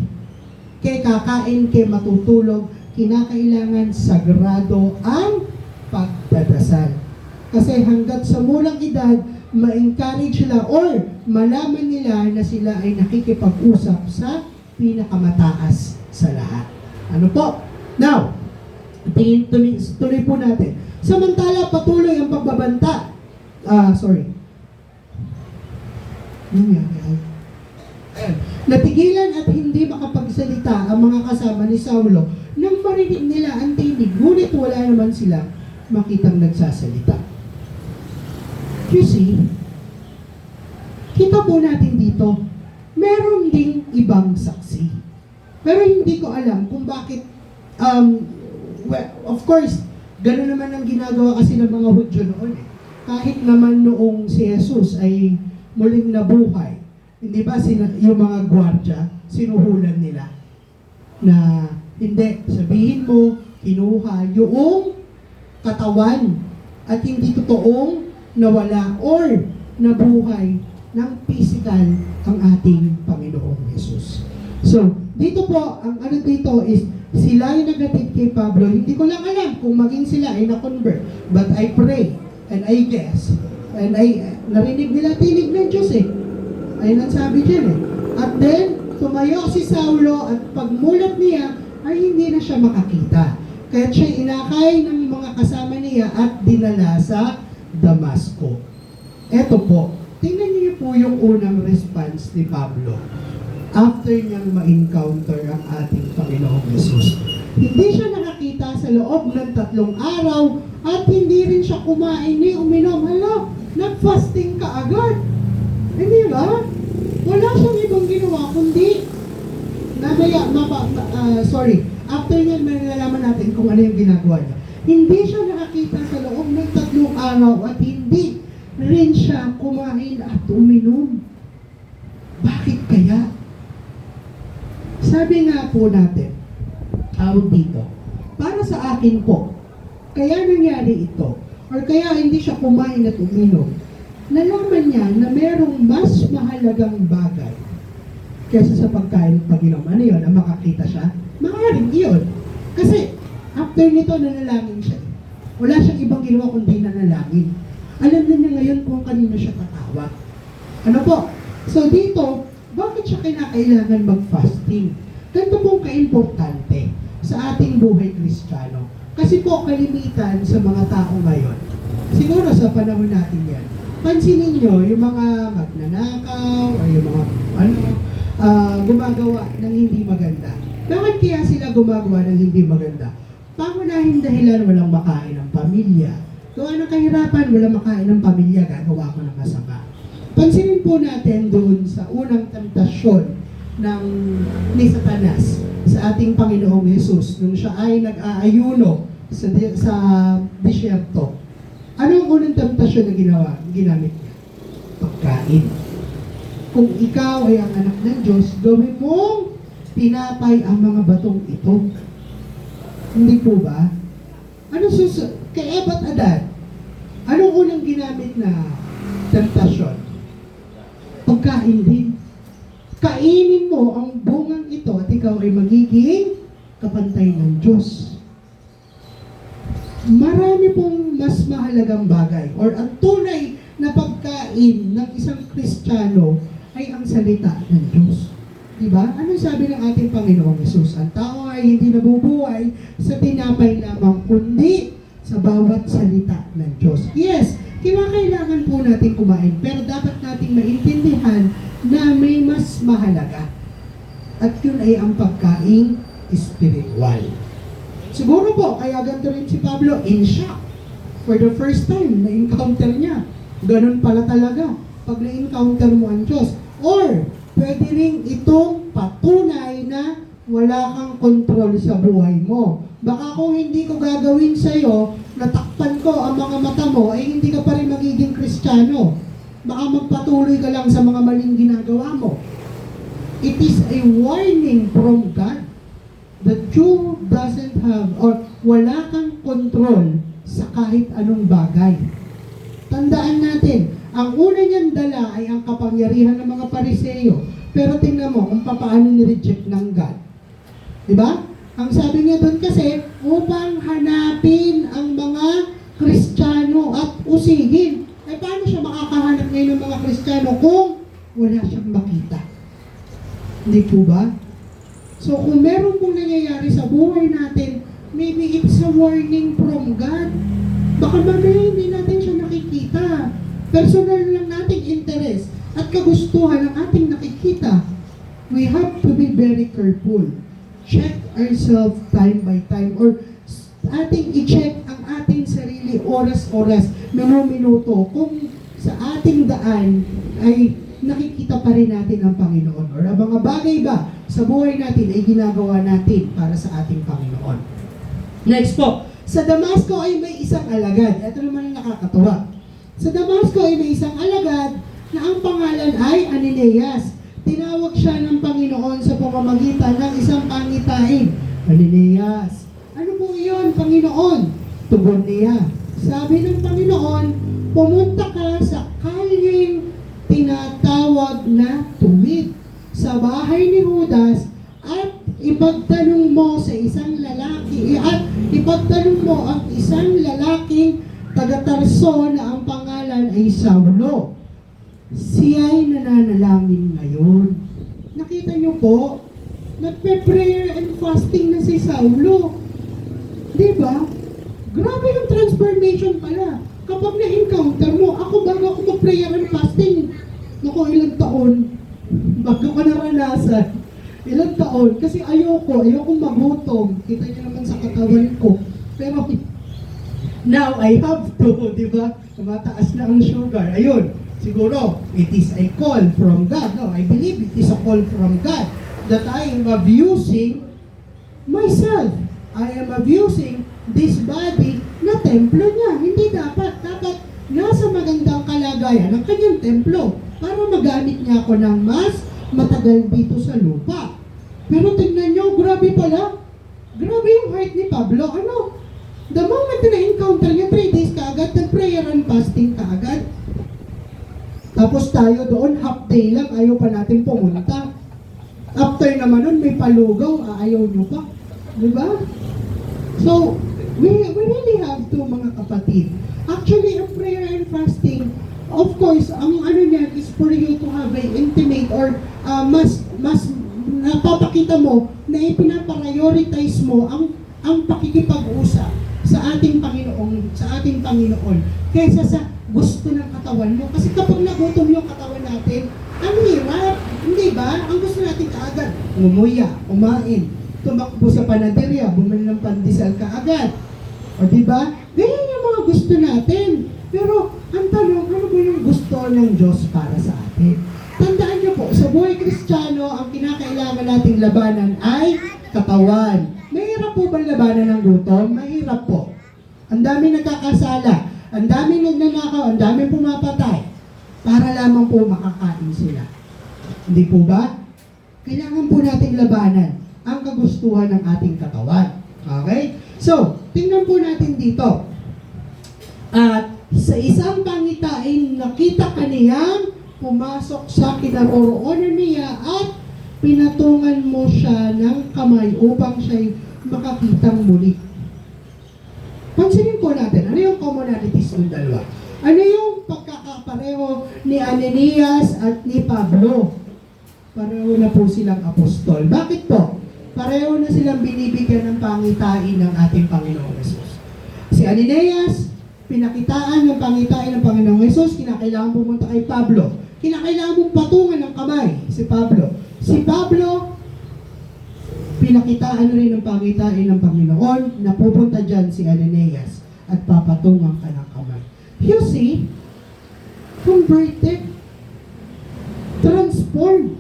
Kaya kakain, kaya matutulog, kinakailangan sagrado ang pagdadasal. Kasi hanggat sa mulang edad, ma-encourage sila or malaman nila na sila ay nakikipag-usap sa pinakamataas sa lahat. Ano po? Now, tuloy po natin. Samantala, patuloy ang pagbabanta. Natigilan at hindi makapagsalita ang mga kasama ni Saulo nang marinig nila ang tinig, ngunit wala naman silang makitang nagsasalita. You see, kita po natin dito, meron ding ibang saksi. Pero hindi ko alam kung bakit, well, of course, gano'n naman ang ginagawa kasi ng mga Hudyo noon. Kahit naman noong si Jesus ay muling nabuhay, hindi ba yung mga gwardya, sinuhulan nila na hindi, sabihin mo, kinuha yung katawan at hindi totoong nawala or nabuhay ng physical ang ating Panginoong Jesus. So, dito po, ang ano dito is, sila yung naghatid kay Pablo. Hindi ko lang alam kung maging sila ay na-convert. But I pray, and I guess, and narinig nila tinig ng Diyos eh. Ayun ang sabi dyan eh. At then, tumayo si Saulo at pagmulat niya, ay hindi na siya makakita. Kaya siya inakay ng mga kasama niya at dinala sa Damasco. Eto po, tingnan niyo po yung unang response ni Pablo after niyang ma-encounter ang ating Panginoong Jesus. Hindi siya nakakita sa loob ng 3 araw at hindi rin siya kumain ni uminom. Hala, nag-fasting ka agad. Hindi ba? Wala siyang ibang ginawa kundi after niyan may nalalaman natin kung ano yung ginagawa niya. Hindi siya nakakita sa loob ng 3 araw at hindi rin siya kumain at uminom. Bakit kaya? Sabi nga po natin, dito, para sa akin po, kaya nangyari ito, or kaya hindi siya kumain at uminom, nalaman niya na merong mas mahalagang bagay kaysa sa pagkain at pag-inom. Ano yun? Ang makakita siya? Maaaring yun. Kasi, after nito, nanalangin siya. Wala siyang ibang ginawa kundi nanalangin. Alam na niya ngayon kung kanino siya tatawag. Ano po? So dito, bakit siya kinakailangan mag-fasting? Ganito pong kaimportante sa ating buhay Kristiyano. Kasi po, kalimitan sa mga tao ngayon, siguro sa panahon natin yan, pansinin nyo, yung mga magnanakaw, o yung mga gumagawa ng hindi maganda. Bakit kaya sila gumagawa ng hindi maganda? Pangunahing dahilan, walang makain ng pamilya. Gawa ng kahirapan, walang makain ng pamilya, gagawa ko ng masama. Pansinin po natin doon sa unang tentasyon ni Satanas sa ating Panginoong Jesus nung siya ay nag-aayuno sa disyerto. Anong unang tentasyon na ginamit niya? Pagkain. Kung ikaw ay ang anak ng Diyos, gawin mong tinapay ang mga batong ito. Hindi po ba? Kay Eva at Adan, anong unang ginamit na tentasyon? Pagkain din. Kainin mo ang bungang ito at ikaw ay magiging kapantay ng Diyos. Marami pong mas mahalagang bagay or ang tunay na pagkain ng isang Kristiyano ay ang salita ng Diyos. Diba? Anong sabi ng ating Panginoong Jesus? Ang tao ay hindi nabubuhay sa tinapay lamang, kundi sa bawat salita ng Diyos. Yes, kinakailangan po natin kumain, pero dapat nating maintindihan na may mas mahalaga. At yun ay ang pagkain spiritual. Siguro po, kaya ganito rin si Pablo, in shock. For the first time, na-encounter niya. Ganun pala talaga. Pag na-encounter mo ang Diyos. Or, pwede rin itong patunay na na wala kang control sa buhay mo. Baka kung hindi ko gagawin sa'yo, natakpan ko ang mga mata mo, eh hindi ka pa rin magiging Kristiyano. Baka magpatuloy ka lang sa mga maling ginagawa mo. It is a warning from God that you doesn't have or wala kang control sa kahit anong bagay. Tandaan natin, ang una niyang dala ay ang kapangyarihan ng mga Pariseyo. Pero tingnan mo kung paano ni-reject ng God. Diba? Ang sabi niya doon kasi, upang hanapin ang mga Kristiyano at usihin. Eh paano siya makakahanap ngayon ng mga Kristiyano kung wala siyang makita? Hindi po ba? So kung meron pong nangyayari sa buhay natin, maybe it's a warning from God. Baka mamaya hindi natin siya nakikita. Personal lang nating interest at kagustuhan ang ating nakikita. We have to be very careful. Check ourselves time by time or ating i-check ang ating sarili oras-oras, minuto kung sa ating daan ay nakikita pa rin natin ang Panginoon or ang mga bagay ba sa buhay natin ay ginagawa natin para sa ating Panginoon. Next po, sa Damasco ay may isang alagad. Ito naman ang nakakatuwa. Sa Damasco ay may isang alagad na ang pangalan ay Ananias. Tinawag siya ng Panginoon sa pamamagitan ng isang pangitain. Ananias, ano po iyon, Panginoon? Tugon niya. Sabi ng Panginoon, pumunta ka sa kalyeng tinatawag na Tuwid sa bahay ni Judas at ipagtanong mo sa isang lalaki at ipagtanong mo ang isang lalaking taga-Tarso na ang pangalan ay Saulo. Siya'y nananalangin ngayon. Nakita niyo po, nagpe-prayer and fasting na si Saulo. Diba? Grabe yung transformation pala. Kapag na-encounter mo, ako bago ako mag-prayer and fasting, naku, ilang taon, bago ko naranasan. Ilang taon, kasi ayoko magutom. Kita niyo naman sa katawan ko. Pero, now I have to, di ba? Tumataas na ang sugar. Ayun, siguro, it is a call from God. No, I believe it is a call from God that I am abusing myself. I am abusing this body na templo niya. Hindi dapat. Dapat nasa magandang kalagayan ang kanyang templo para magamit niya ako ng mas matagal dito sa lupa. Pero tignan niyo, grabe pala. Grabe yung heart ni Pablo. Ano? The moment na encounter niya, 3 days kaagad, nag-prayer and fasting kaagad. Tapos tayo doon, half day lang, ayaw pa natin pumunta. After naman nun, may palugaw, ayaw nyo pa. Diba? So, we really have to, mga kapatid. Actually, ang prayer and fasting, of course, ang ano niyan is for you to have an intimate or mas napapakita mo na ipinaprioritize mo ang pakikipag-usap sa ating Panginoon kaysa sa gusto ng katawan mo. Kasi kapag nagutom yung katawan natin, ang hirap, hindi ba? Ang gusto natin kaagad, umuya, kumain, tumakbo sa panaderya, bumili ng pandesal kaagad. O di ba? Ganyan yung mga gusto natin. Pero ang tanong, ano ba yung gusto ng Diyos para sa atin? Tandaan niyo po, sa buhay Kristiyano, ang kinakailangan nating labanan ay katawan. Mahirap po ba labanan ng gutom? Mahirap po. Ang dami nagkakasala, ang dami nagnanakaw, ang dami pumapatay para lamang po makakain sila. Hindi po ba? Kailangan po nating labanan ang kagustuhan ng ating katawan. Okay? So, tingnan po natin dito. At sa isang pangitain, nakita kaniyang pumasok sa kinaroroonan niya at pinatungan mo siya ng kamay upang siya'y makakitang muli. Pansinin po natin, ano yung commonalities ng dalawa? Ano yung pagkakapareho ni Ananias at ni Pablo? Pareho na po silang apostol. Bakit po? Pareho na silang binibigyan ng pangitain ng ating Panginoong Hesus. Si Ananias, pinakitaan ng pangitain ng Panginoong Hesus, kinakailangan pumunta kay Pablo. Kinakailangan mong patungan ng kamay si Pablo. Si Pablo, pinakitaan rin ng pangitain ng Panginoon na pupunta dyan si Ananias at papatungan ka ng kamay. You see, converted, transformed,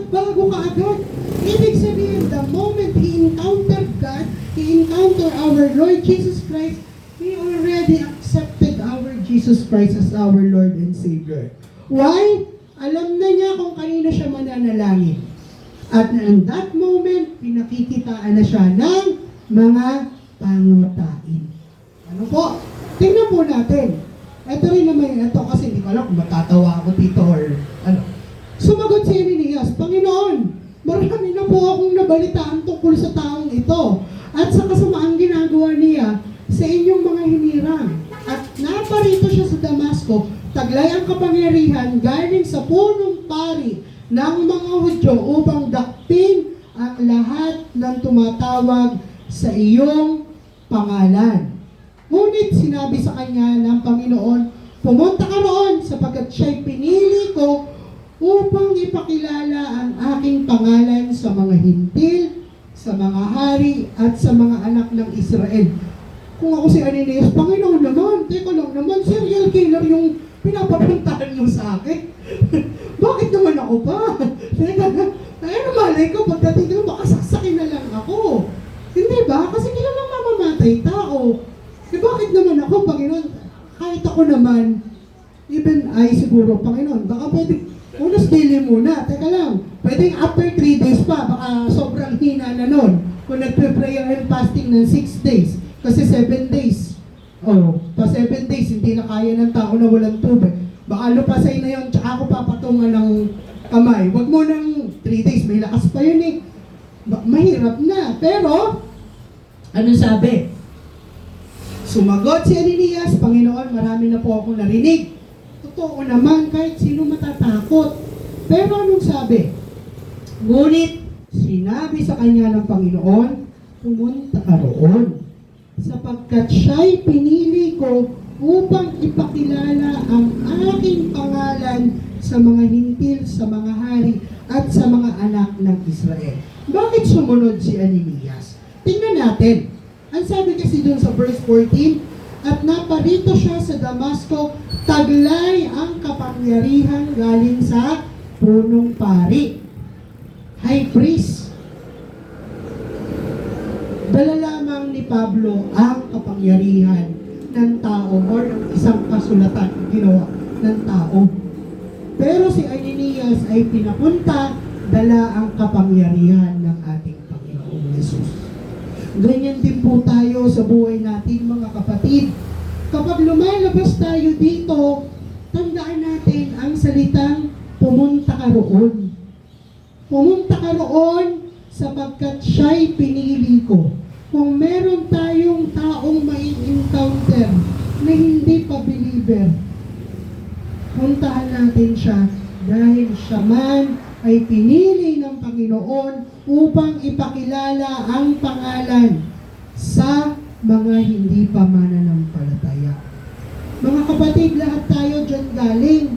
nagbago ka agad. Ibig sabihin, the moment he encountered God, he encountered our Lord Jesus Christ, he already accepted our Jesus Christ as our Lord and Savior. Why? Alam na niya kung kanino siya mananalangin. At in that moment, pinakikitaan na siya ng mga pangutain. Ano po? Tingnan po natin. Ito rin naman, ito kasi hindi ko alam kung matatawa ako dito or ano. Sumagot si Ananias, Panginoon, marami na po akong nabalitaan tungkol sa taong ito at sa kasamaang ginagawa niya sa inyong mga hinirang. At naparito siya sa Damasco, taglay ang kapangyarihan galing sa punong pari ng mga Hudyo upang dakpin ang lahat ng tumatawag sa iyong pangalan. Ngunit sinabi sa kanya ng Panginoon, pumunta ka roon sapagkat siya'y pinili ko upang ipakilala ang aking pangalan sa mga hintil, sa mga hari, at sa mga anak ng Israel. Kung ako si Ananias, Panginoon naman, teka lang naman, serial killer yung pinapapuntahan niyo sa akin. Bakit naman ako pa? Teka na, malay ko, pagdating ko, baka saksakin na lang ako. Hindi ba? Kasi kilalang mamamatay tao. Bakit naman ako, Panginoon? Kahit ako naman, even I siguro, Panginoon, baka pwede, unos dili muna, teka lang, pwedeng after 3 days pa, baka sobrang hina na nun. Kung nagpe-prayer and fasting ng 6 days, kasi 7 days. Pa 7 days, hindi na kaya ng tao na walang tubig. Baka lupasay na yun, tsaka ako papatungan ng kamay. Wag mo ng 3 days, may lakas pa yun eh. Mahirap na. Pero, ano sabi? Sumagot si Ananias, Panginoon, marami na po akong narinig. Totoo naman, kahit sino matatakot. Pero anong sabi? Ngunit, sinabi sa kanya ng Panginoon, pumunta ka roon, sapagkat siya'y pinili ko upang ipakilala ang aking pangalan sa mga hintil, sa mga hari, at sa mga anak ng Israel. Bakit sumunod si Ananias? Tingnan natin. Ang sabi kasi dun sa verse 14, at naparito siya sa Damasco, taglay ang kapangyarihan galing sa punong pari. High priest. Dala lamang ni Pablo ang kapangyarihan ng tao or ng isang kasulatan ginawa ng tao. Pero si Ananias ay pinapunta, dala ang kapangyarihan ng ating Panginoong Yesus. Ganyan din po tayo sa buhay natin, mga kapatid. Kapag lumalabas tayo dito, tandaan natin ang salitang pumunta ka roon. Pumunta ka roon sapagkat siya'y pinili ko. Kung meron tayong taong may encounter na hindi pa believer, puntahan natin siya dahil siya man ay pinili ng Panginoon upang ipakilala ang pangalan sa mga hindi pa mananampalataya. Mga kapatid, lahat tayo dyan galing.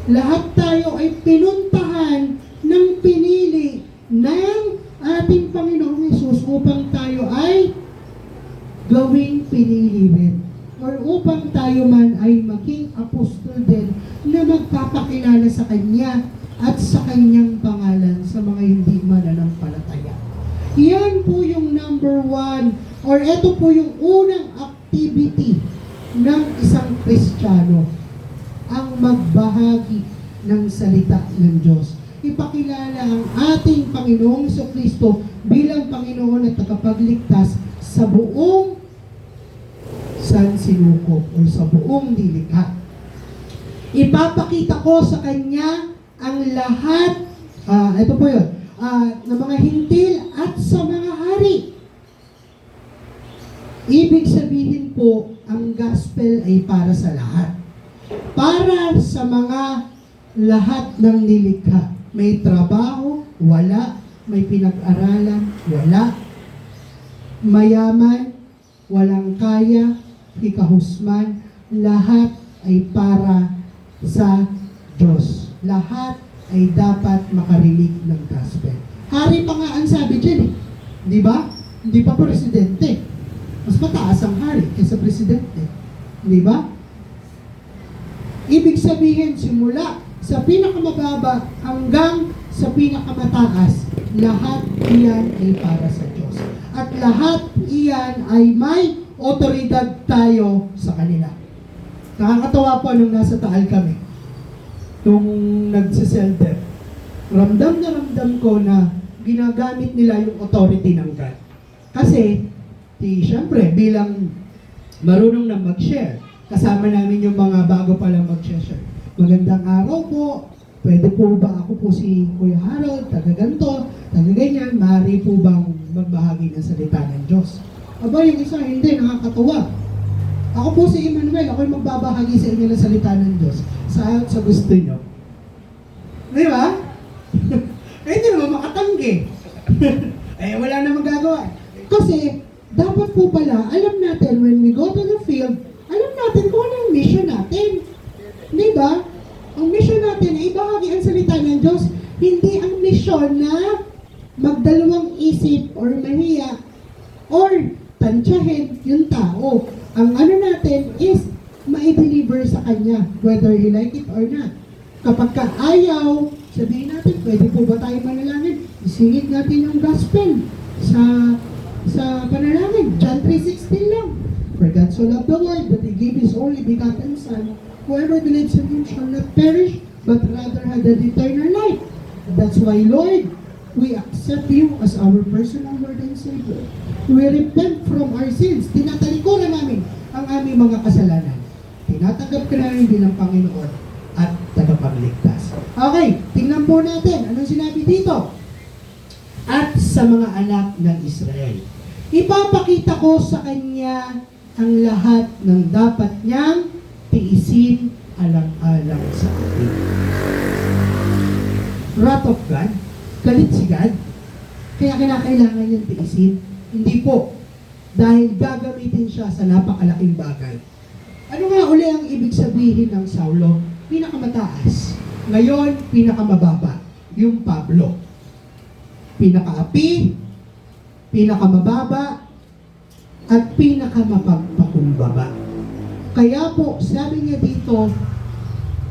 Lahat tayo ay pinuntahan ng pinili ng ating Panginoong Hesus upang tayo ay gawing pinili rin. Or upang tayo man ay maging apostol din na magpapakilala sa Kanya at sa Kanyang pangalan sa mga hindi mananampalataya. Yan po yung number 1 or ito po yung unang activity ng isang Kristiyano, ang magbahagi ng salita ng Diyos. Ipakilala ang ating Panginoong Jesucristo bilang Panginoon at tagapagligtas sa buong sansinukob o sa buong nilikha. Ipapakita ko sa Kanya ang lahat, ito po yun, ng mga hintil at sa mga hari. Ibig sabihin po, ang gospel ay para sa lahat. Para sa mga lahat ng nilikha. May trabaho, wala. May pinag-aralan, wala. Mayaman, walang kaya, hikahusman, lahat ay para sa Diyos. Lahat ay dapat makarinig ng gospel. Hari pa nga ang sabi dyan eh. Di ba? Hindi pa presidente. Mas mataas ang hari kaysa presidente. Di ba? Ibig sabihin, simula sa pinakamababa hanggang sa pinakamataas, lahat iyan ay para sa Diyos. At lahat iyan ay may otoridad tayo sa kanila. Nakakatawa po nung nasa Taal kami, nung nagsiselder, ramdam na ramdam ko na ginagamit nila yung authority ng God. Kasi, siyempre, bilang marunong na mag-share, kasama namin yung mga bago pa lang mag-share. Magandang araw po, pwede po ba ako po si Kuya Harold, taga ganito, taga ganyan, maaari po bang magbahagi ng salita ng Diyos? Aba, yung isa, hindi, nakakatuwa. Ako po si Emmanuel, ako yung magbabahagi sa inyo ng salita ng Diyos. Sa gusto nyo. Di ba? Eh, hindi naman makatanggi. Eh, wala na magagawa. Kasi, dapat po pala, alam natin, when we go to the field, alam natin kung ano yung mission natin. Di ba? Ang mission natin ay ibahagi ang salita ng Diyos. Hindi ang mission na magdalawang isip or mahiya or tansyahin yung tao. Ang ano natin is ma-deliver sa Kanya, whether he like it or not. Kapag ka ayaw, sabihin natin, pwede po ba tayo manalangin? Isingit natin yung gospel sa panalangin. John 3:16 lang. For God so loved the world that He gave His only begotten Son, whoever believes in Him shall not perish, but rather have the eternal life. That's why, Lord, we accept You as our personal Lord and Savior. We repent from our sins. Tinatalikuran namin ang aming mga kasalanan. Tinatanggap ka namin bilang Panginoon at tagapagligtas. Okay, tingnan po natin. Anong sinabi dito? At sa mga anak ng Israel. Ipapakita ko sa kanya ang lahat ng dapat niyang tiisin alang-alang sa atin. Wrath of God? Galit si God? Kaya kinakailangan niyang tiisin? Hindi po. Dahil gagamitin siya sa napakalaking bagay. Ano nga uli ang ibig sabihin ng Saulo? Pinakamataas. Ngayon, pinakamababa. Yung Pablo. Pinakaapi, pinakamababa, at pinakamapagpakumbaba. Kaya po, sabi niya dito,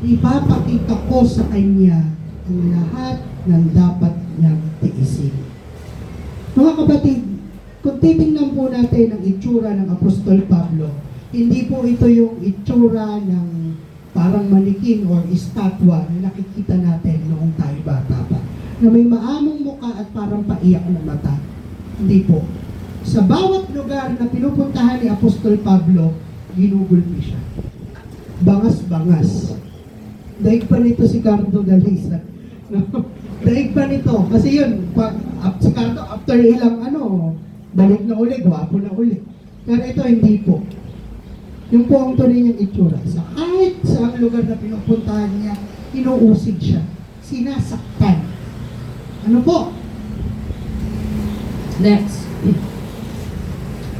ipapakita ko sa kanya ang lahat ng dapat niyang tiisin. Mga kapatid, kung titingnan po natin ang itsura ng Apostol Pablo, hindi po ito yung itsura ng parang manikin or estatwa na nakikita natin noong tayo bata pa, na may maamong muka at parang paiyak na mata. Hindi po. Sa bawat lugar na pinupuntahan ni Apostol Pablo, ginugulpi siya. Bangas-bangas. Daig pa nito si Cardo Galisa. Daig pa nito. Kasi yun, si Cardo, after ilang balik na uli, gwapo na uli. Pero ito, hindi po. Yung po ang tunay niyang itsura. Sa kahit sa lugar na pinupuntahan niya, inuusig siya. Sinasaktan. Ano po? Next.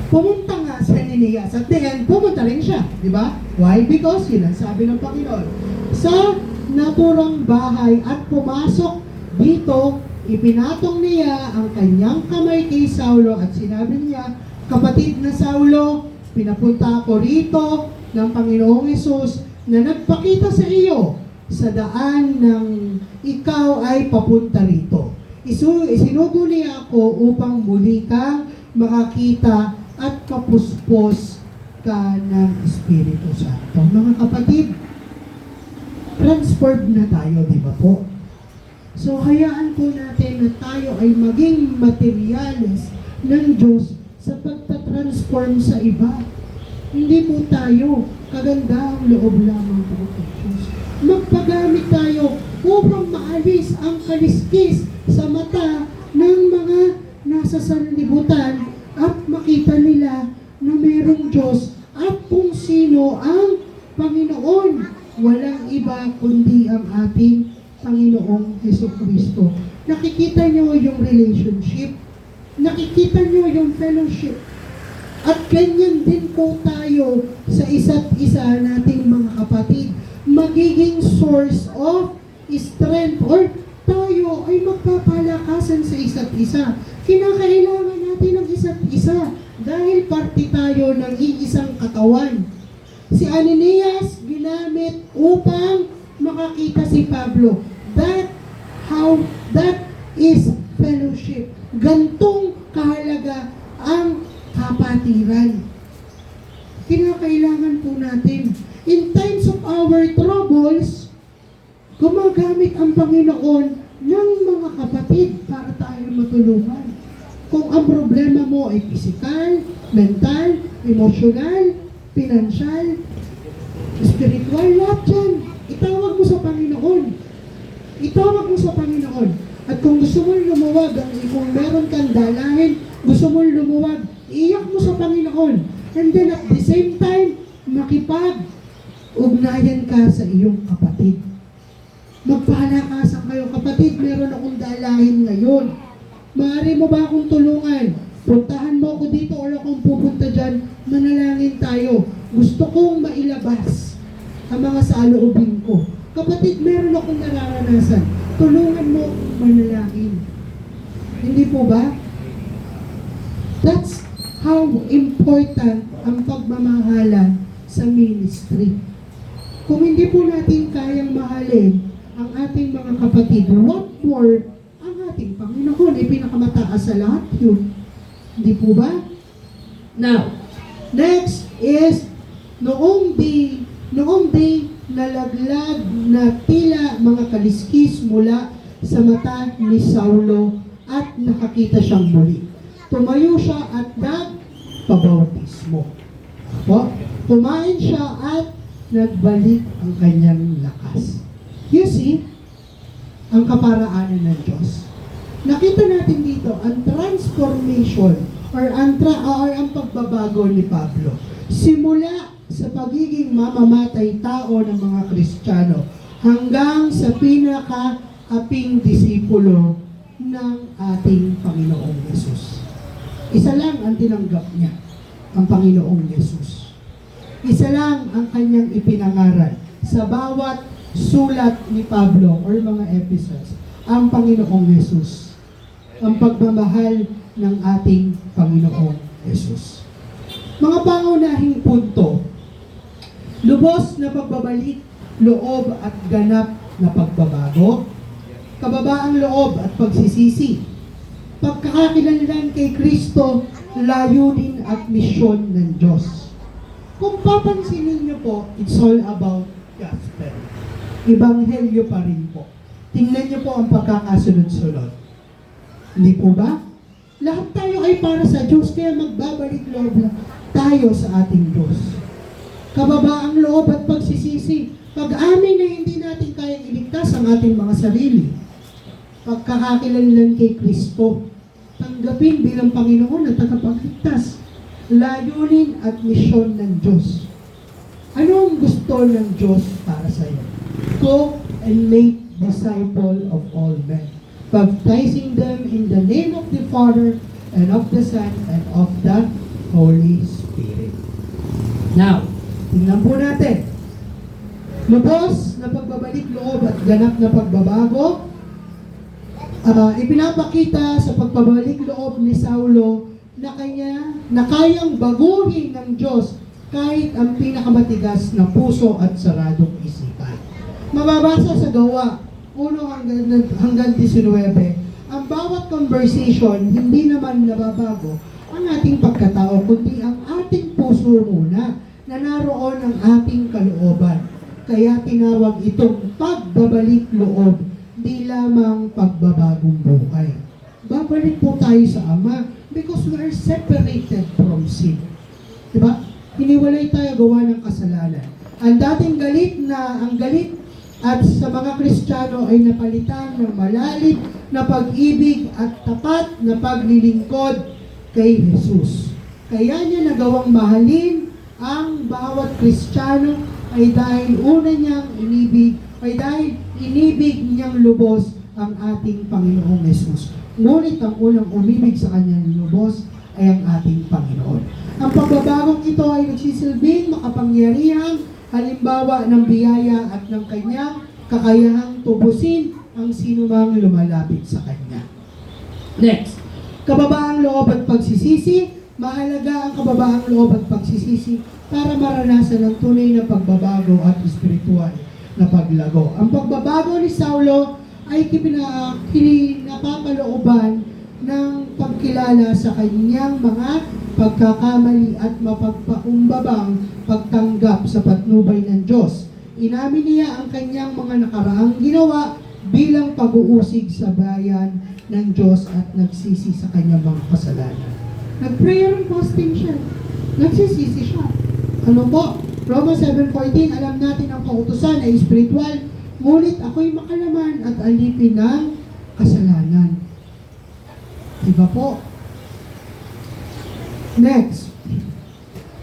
Pumunta nga sa Ananias at then pumunta rin siya, di ba? Why? Because yun ang sabi ng Panginoon. Sa naturang bahay at pumasok dito, ipinatong niya ang kanyang kamay kay Saulo at sinabi niya, kapatid na Saulo, pinapunta ako rito ng Panginoong Hesus na nagpakita sa iyo sa daan ng ikaw ay papunta rito. Isinugo niya ako upang muli kang makakita at kapuspos ka ng Espiritu Santo. Mga kapatid, transformed na tayo, di ba po? So, hayaan po natin na tayo ay maging materyales ng Diyos sa pagtatransform sa iba. Hindi po tayo kagandahang loob lamang po ng Diyos. Magpagamit tayo upang maalis ang kaliskis sa mata ng mga nasa sanlibutan at makita nila na mayroong Diyos at kung sino ang Panginoon. Walang iba kundi ang ating Panginoong Jesucristo. Nakikita niyo yung relationship. Nakikita niyo yung fellowship. At ganyan din po tayo sa isa't isa nating mga kapatid. Magiging source of strength or tayo ay magpapalakasan sa isa't isa. Kinakailangan natin ng isa't isa dahil parte tayo ng iisang katawan. Si Ananias ginamit upang makakita si Pablo that how that is fellowship. Gantong kahalaga ang kapatiran. Kinakailangan po natin. In times of our troubles, gumagamit ang Panginoon ng mga kapatid para tayo matulungan. Kung ang problema mo ay physical, mental, emotional, financial, spiritual, lahat yan, itawag mo sa Panginoon. Itawag mo sa Panginoon. At kung gusto mo lumuwag, kung meron kang dalahin, gusto mo lumuwag, iyak mo sa Panginoon. And then at the same time, makipag-ugnayan ka sa iyong kapatid. Magpalakasan kayo, kapatid, meron akong dalahin ngayon. Maaari mo ba akong tulungan? Puntahan mo ako dito o akong pupunta dyan, manalangin tayo. Gusto kong mailabas ang mga saloobin ko. Kapatid, meron akong nararanasan. Tulungan mo manalangin. Hindi po ba? That's how important ang pagmamahalan sa ministry. Kung hindi po natin kayang mahalin ang ating mga kapatid, what more ang ating Panginoon? Ay pinakamataas sa lahat yun. Hindi po ba? Now, next is noong day nalaglag na tila mga kaliskis mula sa mata ni Saulo at nakakita siyang muli. Tumayo siya at nagpabautismo. Kumain siya at nagbalik ang kanyang lakas. You see, ang kaparaanan ng Diyos. Nakita natin dito ang transformation or ang pagbabago ni Pablo. Simula sa pagiging mamamatay tao ng mga Kristiyano hanggang sa pinaka-aping disipulo ng ating Panginoong Yesus. Isa lang ang tinanggap niya, ang Panginoong Yesus. Isa lang ang kanyang ipinangaral sa bawat sulat ni Pablo or mga epistles, ang Panginoong Yesus. Ang pagmamahal ng ating Panginoong Yesus. Mga pangunahing punto, lubos na pagbabalik, loob at ganap na pagbabago, kababaang loob at pagsisisi, pagkakakilanlan kay Kristo, layunin at misyon ng Diyos. Kung papansinin niyo po, it's all about gospel. Ebanghelyo pa rin po. Tingnan niyo po ang pagkakasunod-sunod. Hindi po ba? Lahat tayo ay para sa Diyos, kaya magbabalik loob na tayo sa ating Diyos. Kababaang loob at pagsisisi. Pag-amin na hindi natin kayang iligtas ang ating mga sarili. Pagkakakilanlan kay Kristo. Tanggapin bilang Panginoon at tagapagligtas. Layunin at misyon ng Diyos. Ano ang gusto ng Diyos para sa iyo? Go and make disciple of all men, baptizing them in the name of the Father and of the Son and of the Holy Spirit. Now, tingnan po natin. Lubos na pagbabalik loob at ganap na pagbabago, ipinapakita sa pagbabalik loob ni Saulo na kayang baguhin ng Diyos kahit ang pinakamatigas na puso at saradong isipan. Mababasa sa Gawa 1 hanggang 19, ang bawat conversation hindi naman nababago ang ating pagkatao, kundi ang ating puso muna na naroon ang ating kalooban. Kaya tinawag itong pagbabalik loob, di lamang pagbabagong buhay. Babalik po tayo sa Ama because we are separated from sin. Diba? Hiniwalay tayo gawa ng kasalanan. Ang dating galit at sa mga Kristiyano ay napalitan ng malalim na pag-ibig at tapat na paglilingkod kay Jesus. Kaya niya nagawang mahalin ang bawat Kristiyano ay dahil una niyang inibig niyang lubos ang ating Panginoong Jesus. Ngunit ang unang umibig sa kanyang lubos ay ang ating Panginoon. Ang pagbabagong ito ay nagsisilbing makapangyarihang halimbawa ng biyaya at ng kanyang kakayahang tubusin ang sinumang lumalapit sa kanya. Next, kababaang loob at pagsisisi. Mahalaga ang kababaang loob at pagsisisi para maranasan ang tunay na pagbabago at espiritual na paglago. Ang pagbabago ni Saulo ay napapalooban ng pagkilala sa kanyang mga pagkakamali at mapagpakumbabang pagtanggap sa patnubay ng Diyos. Inamin niya ang kanyang mga nakaraang ginawa bilang pag-uusig sa bayan ng Diyos at nagsisi sa kanyang mga kasalanan. Nag-prayer and fasting siya. Nagsisisi siya. Ano po? Romans 7:14, alam natin ang kautusan ay spiritual, ngunit ako'y makalaman at alipin ng kasalanan. Diba po? Next,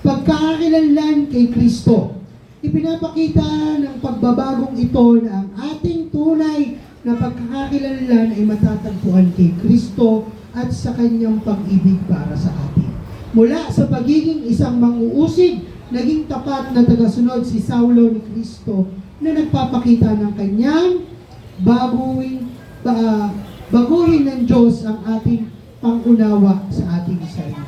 pagkakakilanlan kay Kristo. Ipinapakita ng pagbabagong ito na ang ating tunay na pagkakakilanlan ay matatagpuan kay Kristo at sa kanyang pag-ibig para sa atin. Mula sa pagiging isang manguusig, naging tapat na tagasunod si Saulo ni Kristo na nagpapakita ng kanyang baguhin ng Diyos ang ating pangunawa sa ating sarili.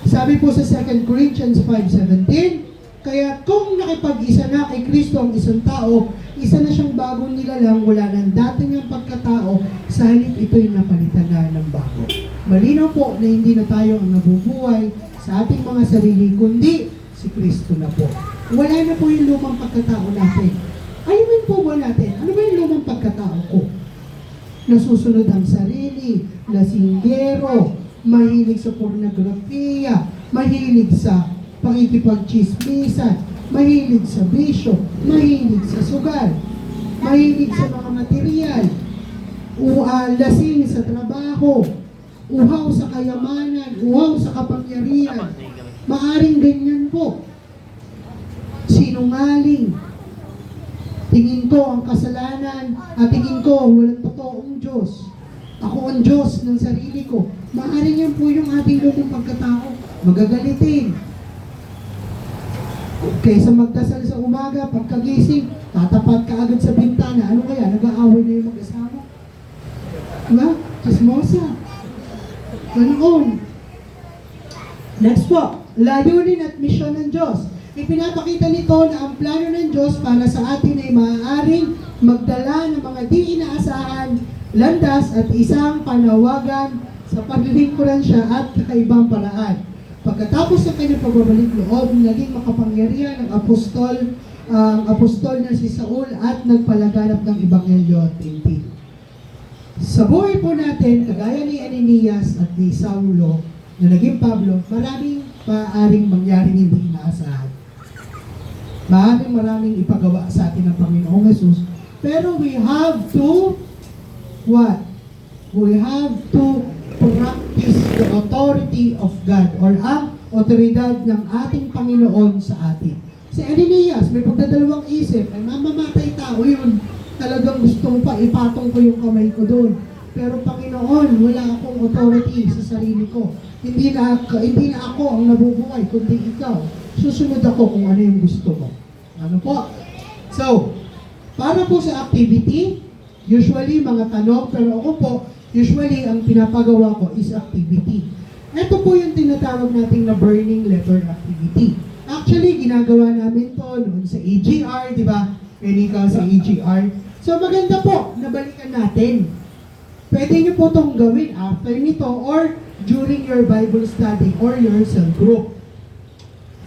Sabi po sa 2 Corinthians 5:17, kaya kung nakipag-isa na kay Kristo ang isang tao, isa na siyang bagong nilalang, wala ng dating ang pagkatao, sa halip ito'y napalitan na ng bago. Malinaw po na hindi na tayo ang nabubuhay sa ating mga sarili, kundi si Kristo na po. Wala na po yung lumang pagkatao natin. Ayun po ba natin? Ano ba yung lumang pagkatao ko? Nasusunod ang sarili, lasinggero, mahilig sa pornografiya, mahilig sa pakikipagchismisan, mahilig sa bisyo, mahilig sa sugal, mahilig sa mga material, lasing sa trabaho, uhaw sa kayamanan, uhaw sa kapangyarihan. Maaring ganyan po. Sinungaling. Tingin ko ang kasalanan at tingin ko walang totoong Diyos. Ako ang Diyos ng sarili ko. Maaring yan po yung ating lumang pagkatao. Magagalitin. Kaysa magdasal sa umaga, pagkagising, tatapat ka agad sa bintana. Ano kaya? Nag-aaway na yung mag-asawa? Diba? Chismosa. Ganoon. Next po, layunin at misyon ng Diyos. Ipinapakita nito na ang plano ng Diyos para sa atin ay maaaring magdala ng mga di inaasahan, landas at isang panawagan sa paglilingkuran siya at kakaibang paraan. Pagkatapos ng kanyang pagbabalik loob, naging makapangyarihan ang apostol na si Saul at nagpalaganap ng Ebanghelyo at tintin. Sa buhay po natin, kagaya ni Ananias at ni Saulo, na naging Pablo, maraming maaaring mangyaring hindi inaasahan. Maraming ipagawa sa atin ng Panginoong Jesus. Pero we have to, what? We have to practice the authority of God or ang otoridad ng ating Panginoon sa atin. Si Ananias, may pagdadalawang isip, ay mamamatay tao yun. Talagang gusto pa, ipatong ko yung kamay ko doon. Pero Panginoon, wala akong authority sa sarili ko. Hindi na ako ang nabubuhay, kundi ikaw. Susunod ako kung ano yung gusto mo. Ano po? So, para po sa activity, usually mga tanong, pero ako po, usually ang pinapagawa ko is activity. Ito po yung tinatawag nating na burning letter activity. Actually, ginagawa namin to noon sa AGR, di ba? Clinical sa AGR. So, maganda po, nabalikan natin. Pwede nyo po itong gawin after nito or during your Bible study or your cell group.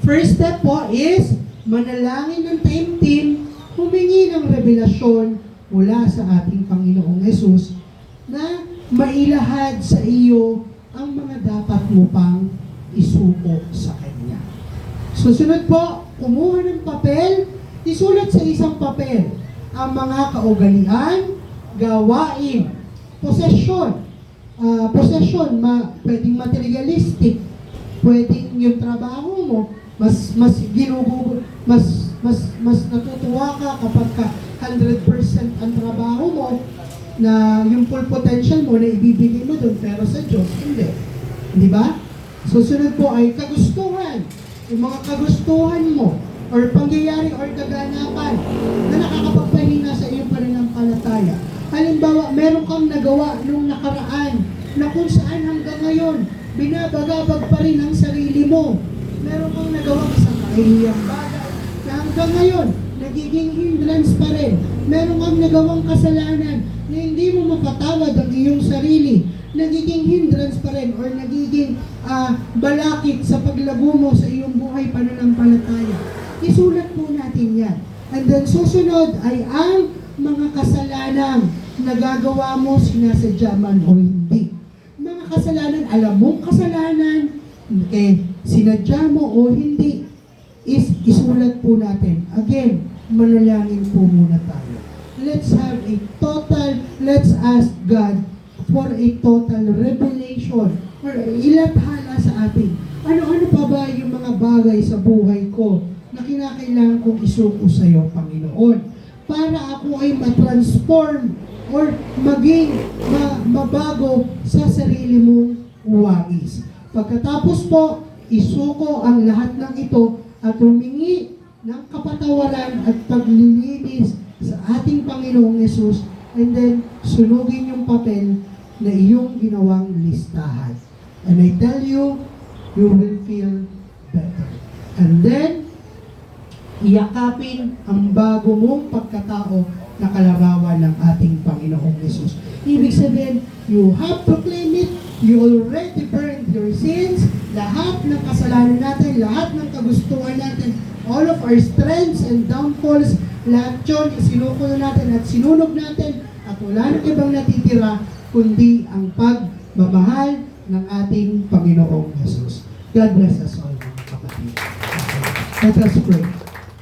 First step po is manalangin ng time team, humingi ng revelasyon mula sa ating Panginoong Jesus na mailahad sa iyo ang mga dapat mo pang isuko sa Kanya. Susunod po, kumuha ng papel, isulat sa isang papel ang mga kaugalian, gawain, possession, pwedeng materialistic, pwedeng yung trabaho mo, mas natutuwa ka kapag ka 100% ang trabaho mo, na yung full potential mo na ibibigay mo doon, pero sa Diyos, hindi. Di ba? Susunod po ay kagustuhan. Yung mga kagustuhan mo, or pangyayari or kaganapan na nakakapagpahina sa iyong pananampalataya. Halimbawa, meron kang nagawa nung nakaraan na kung saan hanggang ngayon, binabagabag pa rin ang sarili mo. Meron kang nagawa isang kahiyang bagay na hanggang ngayon, nagiging hindrance pa rin. Meron kang nagawang kasalanan na hindi mo mapatawad ang iyong sarili, nagiging hindrance pa rin or nagiging balakid sa paglago mo sa iyong buhay pananampalataya. Isulat po natin yan. And then susunod ay ang mga kasalanang nagagawa mo, sinasadya man o hindi. Mga kasalanan, alam mong kasalanan, sinadya mo o hindi, isulat po natin. Again, manalangin po muna tayo. Let's ask God for a total revelation or ilathala sa atin. Ano-ano pa ba yung mga bagay sa buhay ko na kinakailangan kong isuko sa iyo, Panginoon, para ako ay matransform or maging mabago sa sarili mong wais. Pagkatapos po, isuko ang lahat ng ito at humingi ng kapatawaran at paglilinis sa ating Panginoong Yesus, and then sunugin yung papel na iyong ginawang listahan. And I tell you, you will feel better. And then, iyakapin ang bago mong pagkatao na kalarawan ng ating Panginoong Yesus. Ibig sabihin, you have to claim it, you already burned your sins, lahat ng kasalanan natin, lahat ng kagustuhan natin, all of our strengths and downfalls, lahat yun, isinuko natin at sinunog natin, at wala nang ibang natitira, kundi ang pagmamahal ng ating Panginoong Yesus. God bless us all, mga kapatid. Let us pray.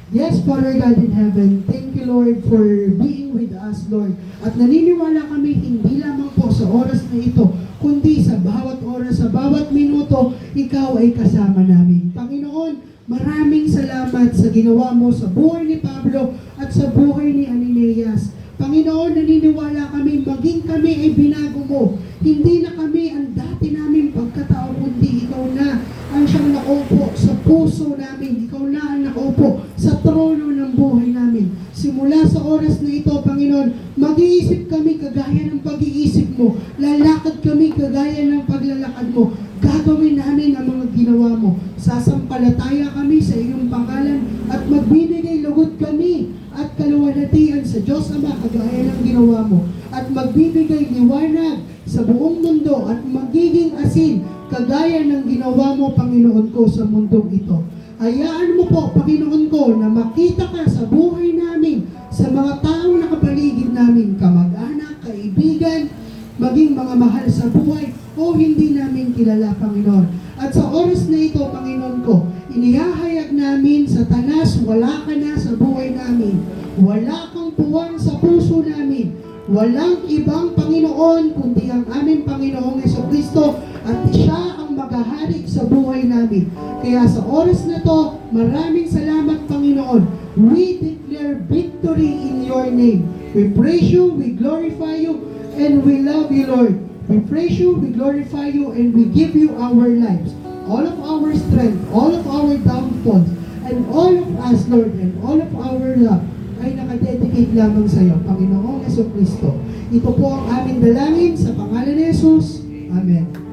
Yes, Father God in heaven, thank you, Lord, for being with us, Lord. At naniniwala kami hindi lamang po sa oras na ito, kundi sa bawat oras, sa bawat minuto, ikaw ay kasama namin. Panginoon, maraming salamat sa ginawa mo sa buhay ni Pablo at sa buhay ni Ananias. Panginoon, naniniwala kami, maging kami ay binago mo. Hindi na kami ang dati namin pagkatao, kundi ikaw na ang siyang nakaupo sa puso namin. Ikaw na ang nakaupo sa trono ng buhay namin. Simula sa oras na ito, Panginoon, mag-iisip kami kagaya ng pag-iisip mo. Lalakad kami kagaya ng paglalakad mo. Gagawin namin ang mga ginawa mo. Sasampalataya kami sa iyong pangalan at magbibigay lugod kami at kaluwalhatian sa Diyos Ama kagaya ng ginawa mo. At magbibigay liwanag sa buong mundo at magiging asin kagaya ng ginawa mo, Panginoon ko, sa mundong ito. Hayaan mo po, Panginoon ko, na makita ka sa buhay namin, sa mga taong nakapaligid namin, kamag-anak, kaibigan, maging mga mahal sa buhay, o hindi namin kilala, Panginoon. At sa oras na ito, Panginoon ko, inihahayag namin sa tanas, wala ka na sa buhay namin. Wala kang puwang sa puso namin. Walang ibang Panginoon, kundi ang aming Panginoong Jesucristo, at siya ang maghahari sa buhay namin. Kaya sa oras na to, maraming salamat, Panginoon. We declare victory in your name. We praise you, we glorify you, and we love you, Lord. We praise you, we glorify you, and we give you our lives. All of our strength, all of our downfalls, and all of us, Lord, and all of our love, ay nakadedicate lamang sa iyo, Panginoong Jesucristo. Ito po ang aming dalangin sa pangalan ni Jesus. Amen.